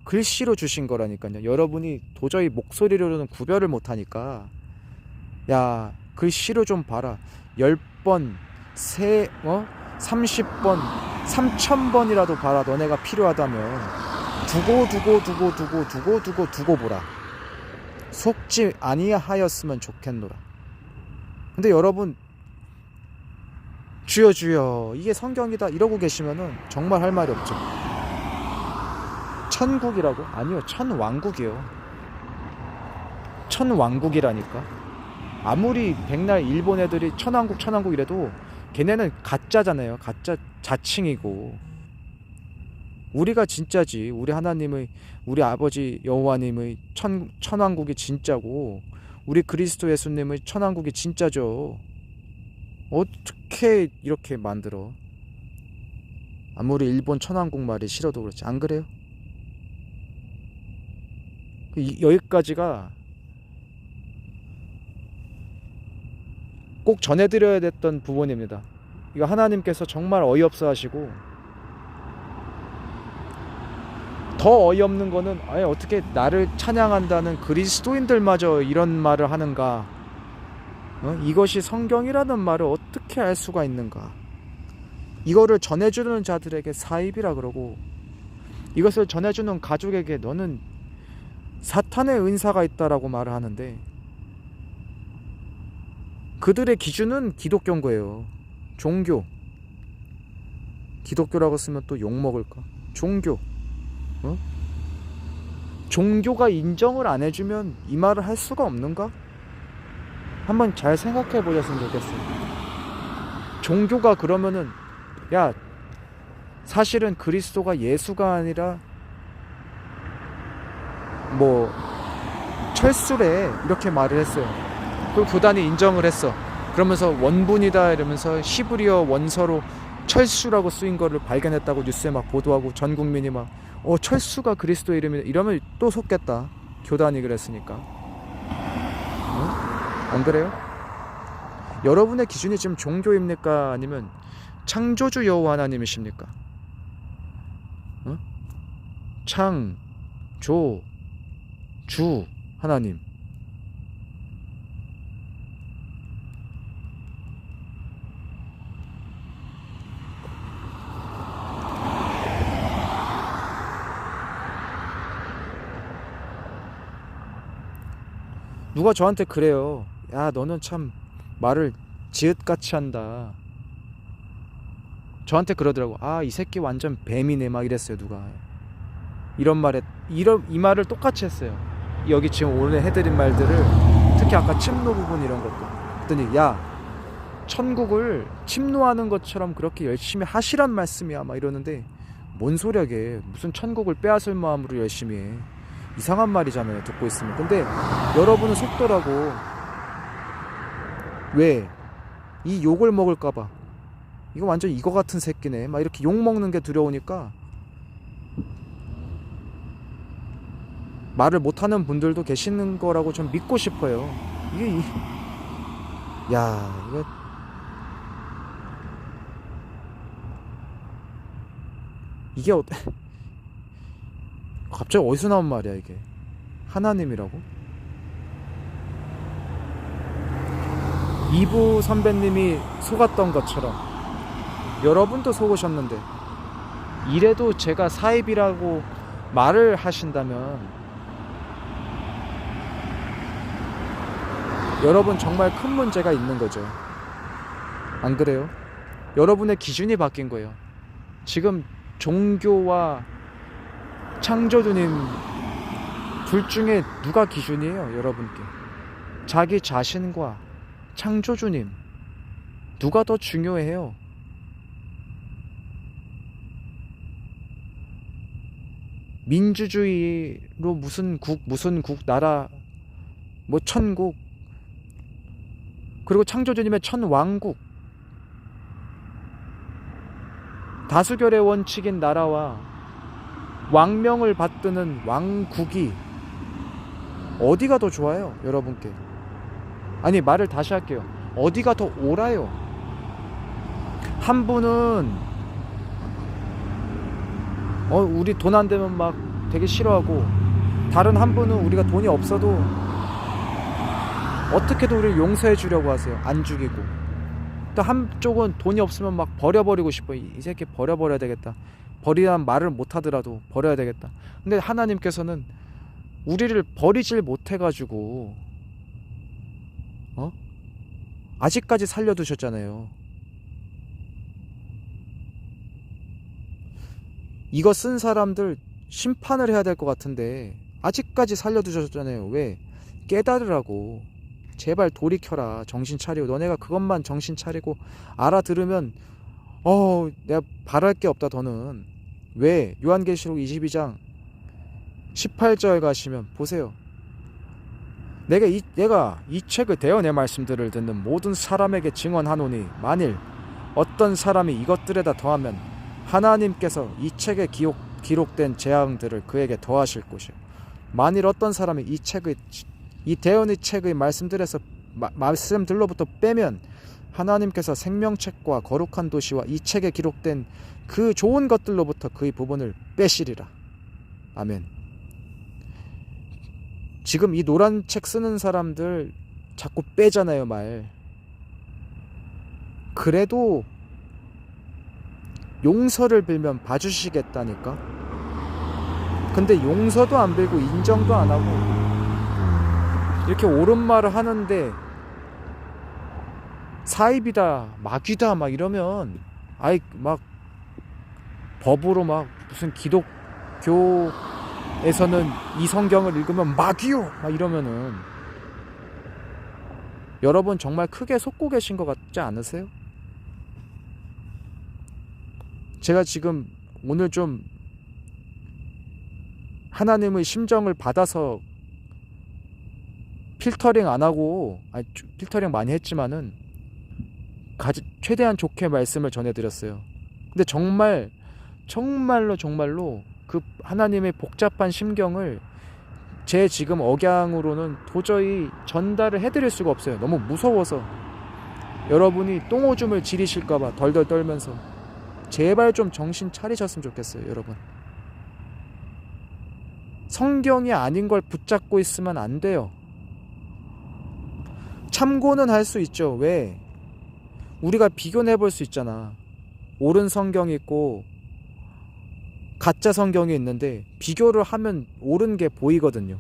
글씨로 주신 거라니까요. 여러분이 도저히 목소리로는 구별을 못하니까, 야 글씨로 좀 봐라. 10번 30번 3000번이라도 봐라. 너네가 필요하다면 두고 보라. 속지 아니하였으면 좋겠노라. 근데 여러분, 주여 주여 이게 성경이다 이러고 계시면은 정말 할 말이 없죠. 천국이라고? 아니요, 천왕국이요. 천왕국이라니까. 아무리 백날 일본 애들이 천왕국 이래도 걔네는 가짜잖아요. 가짜 자칭이고. 우리가 진짜지. 우리 하나님의, 우리 아버지 여호와님의 천왕국이 진짜고, 우리 그리스도 예수님의 천왕국이 진짜죠. 어떻게 이렇게 만들어? 아무리 일본 천왕국 말이 싫어도 그렇지. 안 그래요? 여기까지가 꼭 전해드려야 됐던 부분입니다. 이거 하나님께서 정말 어이없어 하시고, 더 어이없는 거는 아예 어떻게 나를 찬양한다는 그리스도인들마저 이런 말을 하는가. 이것이 성경이라는 말을 어떻게 알 수가 있는가. 이거를 전해주는 자들에게 사입이라 그러고, 이것을 전해주는 가족에게 너는 사탄의 은사가 있다라고 말을 하는데, 그들의 기준은 기독교인 거예요. 종교. 기독교라고 쓰면 또 욕먹을까? 종교. 종교가 인정을 안 해주면 이 말을 할 수가 없는가? 한번 잘 생각해 보셨으면 좋겠어요. 종교가 그러면은, 야, 사실은 그리스도가 예수가 아니라 뭐 철수래, 이렇게 말을 했어요. 그 교단이 인정을 했어. 그러면서 원분이다 이러면서 히브리어 원서로 철수라고 쓰인 거를 발견했다고 뉴스에 막 보도하고, 전 국민이 막 철수가 그리스도 이름이다 이러면 또 속겠다. 교단이 그랬으니까. 안 그래요? 여러분의 기준이 지금 종교입니까? 아니면 창조주 여호와 하나님이십니까? 창조 주 하나님. 누가 저한테 그래요. 야, 너는 참 말을 지읒같이 한다. 저한테 그러더라고. 아, 이 새끼 완전 뱀이네, 막 이랬어요. 누가 이 말을 똑같이 했어요. 여기 지금 오늘 해드린 말들을, 특히 아까 침노 부분 이런 것도. 그랬더니, 야, 천국을 침노하는 것처럼 그렇게 열심히 하시란 말씀이야, 막 이러는데, 뭔 소리야 걔. 무슨 천국을 빼앗을 마음으로 열심히 해. 이상한 말이잖아요, 듣고 있으면. 근데 여러분은 속더라고. 왜? 이 욕을 먹을까봐. 이거 완전 이거 같은 새끼네, 막 이렇게 욕 먹는 게 두려우니까 말을 못하는 분들도 계시는 거라고 좀 믿고 싶어요. 이게 갑자기 어디서 나온 말이야 이게. 하나님이라고? 이부 선배님이 속았던 것처럼 여러분도 속으셨는데, 이래도 제가 사입이라고 말을 하신다면 여러분 정말 큰 문제가 있는 거죠. 안 그래요? 여러분의 기준이 바뀐 거예요. 지금 종교와 창조주님 둘 중에 누가 기준이에요? 여러분께 자기 자신과 창조주님 누가 더 중요해요? 민주주의로 무슨 국 나라 뭐 천국, 그리고 창조주님의 천왕국, 다수결의 원칙인 나라와 왕명을 받드는 왕국이 어디가 더 좋아요? 여러분께. 아니, 말을 다시 할게요. 어디가 더 옳아요? 한 분은 우리 돈 안 되면 막 되게 싫어하고, 다른 한 분은 우리가 돈이 없어도 어떻게든 우리를 용서해 주려고 하세요. 안 죽이고. 또 한쪽은 돈이 없으면 막 버려버리고 싶어. 이 새끼 버려버려야 되겠다. 버리란 말을 못하더라도 버려야 되겠다. 근데 하나님께서는 우리를 버리질 못해가지고 아직까지 살려두셨잖아요. 이거 쓴 사람들 심판을 해야 될 것 같은데 아직까지 살려두셨잖아요. 왜? 깨달으라고. 제발 돌이켜라. 정신 차리고. 너네가 그것만 정신 차리고 알아들으면 내가 바랄 게 없다 더는. 왜? 요한계시록 22장 18절 가시면 보세요. 내가 이 책을 대어 내 말씀들을 듣는 모든 사람에게 증언하노니 만일 어떤 사람이 이것들에다 더하면 하나님께서 이 책에 기록된 재앙들을 그에게 더하실 것이요. 만일 어떤 사람이 이 대언의 책의 말씀들로부터 빼면 하나님께서 생명책과 거룩한 도시와 이 책에 기록된 그 좋은 것들로부터 그의 부분을 빼시리라. 아멘. 지금 이 노란 책 쓰는 사람들 자꾸 빼잖아요, 말. 그래도 용서를 빌면 봐주시겠다니까. 근데 용서도 안 빌고 인정도 안 하고 이렇게 옳은 말을 하는데 사입이다, 마귀다 막 이러면 막 법으로 막 무슨 기독교에서는 이 성경을 읽으면 마귀요 막 이러면은 여러분 정말 크게 속고 계신 것 같지 않으세요? 제가 지금 오늘 좀 하나님의 심정을 받아서 필터링 안 하고 필터링 많이 했지만은 최대한 좋게 말씀을 전해드렸어요. 근데 정말로 그 하나님의 복잡한 심경을 제 지금 억양으로는 도저히 전달을 해드릴 수가 없어요. 너무 무서워서. 여러분이 똥오줌을 지리실까봐 덜덜 떨면서 제발 좀 정신 차리셨으면 좋겠어요, 여러분. 성경이 아닌 걸 붙잡고 있으면 안 돼요. 참고는 할 수 있죠. 왜? 우리가 비교는 해볼 수 있잖아. 옳은 성경이 있고 가짜 성경이 있는데 비교를 하면 옳은 게 보이거든요.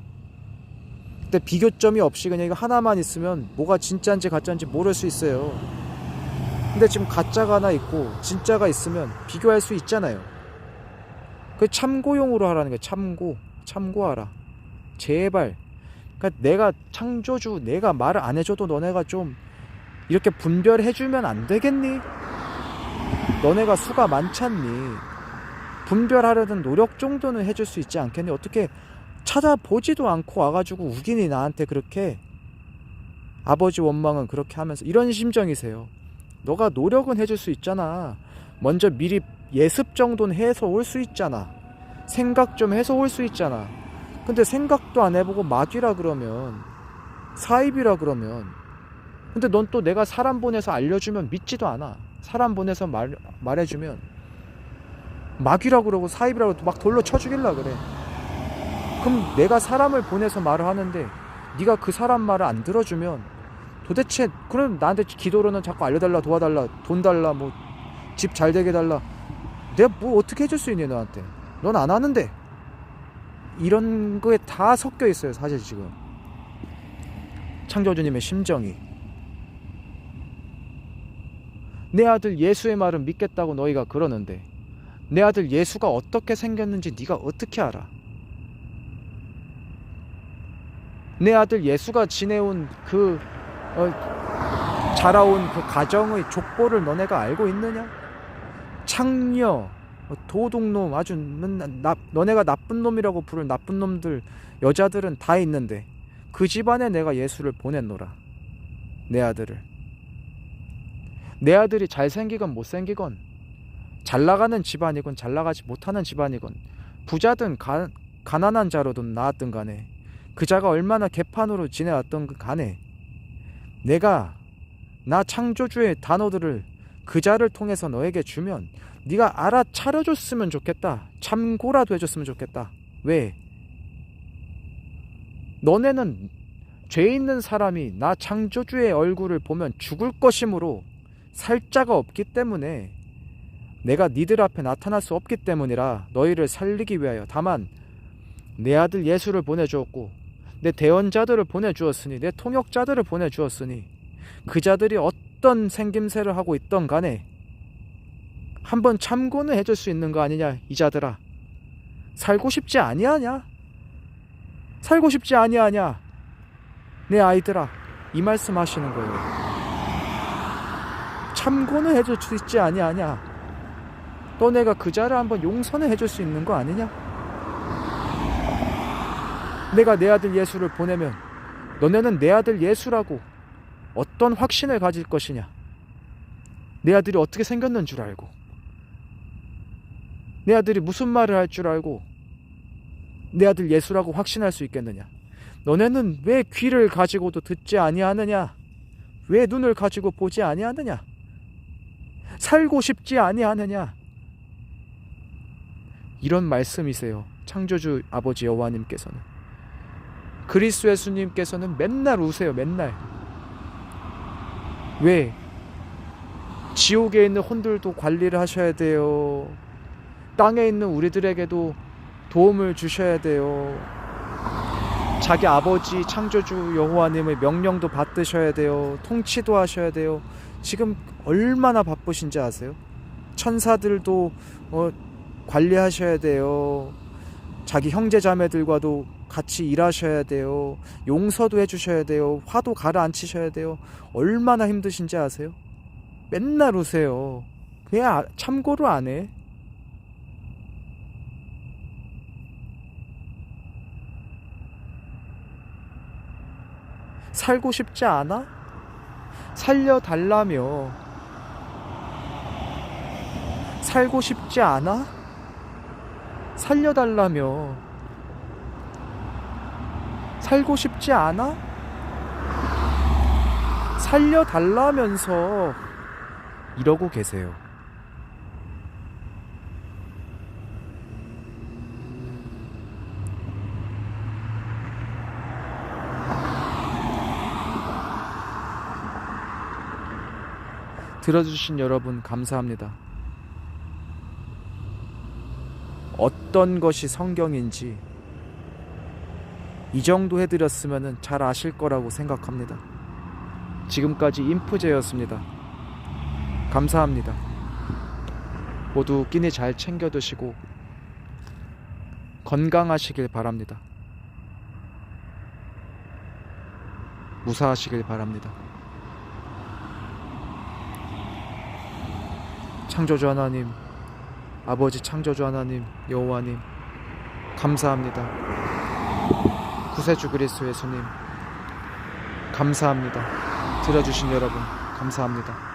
근데 비교점이 없이 그냥 이거 하나만 있으면 뭐가 진짜인지 가짜인지 모를 수 있어요. 근데 지금 가짜가 하나 있고 진짜가 있으면 비교할 수 있잖아요. 그 참고용으로 하라는 거예요. 참고하라. 제발. 그러니까 내가 창조주, 내가 말을 안 해줘도 너네가 좀 이렇게 분별해주면 안 되겠니? 너네가 수가 많잖니. 분별하려는 노력 정도는 해줄 수 있지 않겠니? 어떻게 찾아보지도 않고 와가지고 우기니 나한테 그렇게. 아버지 원망은 그렇게 하면서 이런 심정이세요. 너가 노력은 해줄 수 있잖아. 먼저 미리 예습 정도는 해서 올 수 있잖아. 생각 좀 해서 올 수 있잖아. 근데 생각도 안 해보고 마귀라 그러면, 사입이라 그러면, 근데 넌 또 내가 사람 보내서 알려주면 믿지도 않아. 사람 보내서 말해주면 마귀라 그러고 사입이라 그러고 막 돌로 쳐 죽일라 그래. 그럼 내가 사람을 보내서 말을 하는데 네가 그 사람 말을 안 들어주면 도대체, 그럼 나한테 기도로는 자꾸 알려달라, 도와달라, 돈 달라, 뭐 집 잘 되게 달라. 내가 뭐 어떻게 해줄 수 있니 너한테? 넌 안 하는데. 이런 거에 다 섞여 있어요, 사실 지금 창조주님의 심정이. 내 아들 예수의 말은 믿겠다고 너희가 그러는데 내 아들 예수가 어떻게 생겼는지 네가 어떻게 알아? 내 아들 예수가 지내온 자라온 그 가정의 족보를 너네가 알고 있느냐? 창녀, 도둑놈, 아주 너네가 나쁜 놈이라고 부를 나쁜 놈들, 여자들은 다 있는데 그 집안에 내가 예수를 보냈노라. 내 아들을. 내 아들이 잘생기건 못생기건, 잘나가는 집안이건 잘나가지 못하는 집안이건, 부자든 가난한 자로든 나았든 간에, 그 자가 얼마나 개판으로 지내왔던 간에 내가 나 창조주의 단어들을 그 자를 통해서 너에게 주면 네가 알아차려줬으면 좋겠다. 참고라도 해줬으면 좋겠다. 왜? 너네는 죄 있는 사람이 나 창조주의 얼굴을 보면 죽을 것이므로 살 자가 없기 때문에, 내가 니들 앞에 나타날 수 없기 때문이라 너희를 살리기 위하여 다만 내 아들 예수를 보내주었고 내 대언자들을 보내주었으니 내 통역자들을 보내주었으니 그 자들이 어떤 생김새를 하고 있던 간에 한번 참고는 해줄 수 있는 거 아니냐. 이 자들아, 살고 싶지 아니하냐? 살고 싶지 아니하냐? 내 아이들아, 이 말씀 하시는 거예요. 참고는 해줄 수 있지 아니하냐? 너네가 그 자를 한번 용서는 해줄 수 있는 거 아니냐? 내가 내 아들 예수를 보내면 너네는 내 아들 예수라고 어떤 확신을 가질 것이냐? 내 아들이 어떻게 생겼는 줄 알고, 내 아들이 무슨 말을 할 줄 알고 내 아들 예수라고 확신할 수 있겠느냐? 너네는 왜 귀를 가지고도 듣지 아니하느냐? 왜 눈을 가지고 보지 아니하느냐? 살고 싶지 아니하느냐? 이런 말씀이세요. 창조주 아버지 여호와님께서는. 그리스도 예수님께서는 맨날 우세요. 맨날. 왜? 지옥에 있는 혼들도 관리를 하셔야 돼요. 땅에 있는 우리들에게도 도움을 주셔야 돼요. 자기 아버지 창조주 여호와님의 명령도 받으셔야 돼요. 통치도 하셔야 돼요. 지금 얼마나 바쁘신지 아세요? 천사들도 관리하셔야 돼요. 자기 형제 자매들과도 같이 일하셔야 돼요. 용서도 해주셔야 돼요. 화도 가라앉히셔야 돼요. 얼마나 힘드신지 아세요? 맨날 우세요. 그냥 참고로 안 해. 살고 싶지 않아? 살려달라며. 살고 싶지 않아? 살려달라며. 살고 싶지 않아? 살려달라면서 이러고 계세요. 들어주신 여러분 감사합니다. 어떤 것이 성경인지 이 정도 해드렸으면 잘 아실 거라고 생각합니다. 지금까지 인프제였습니다. 감사합니다. 모두 끼니 잘 챙겨 드시고 건강하시길 바랍니다. 무사하시길 바랍니다. 창조주 하나님, 아버지 창조주 하나님, 여호와님 감사합니다. 구세주 그리스도 예수님 감사합니다. 들어주신 여러분 감사합니다.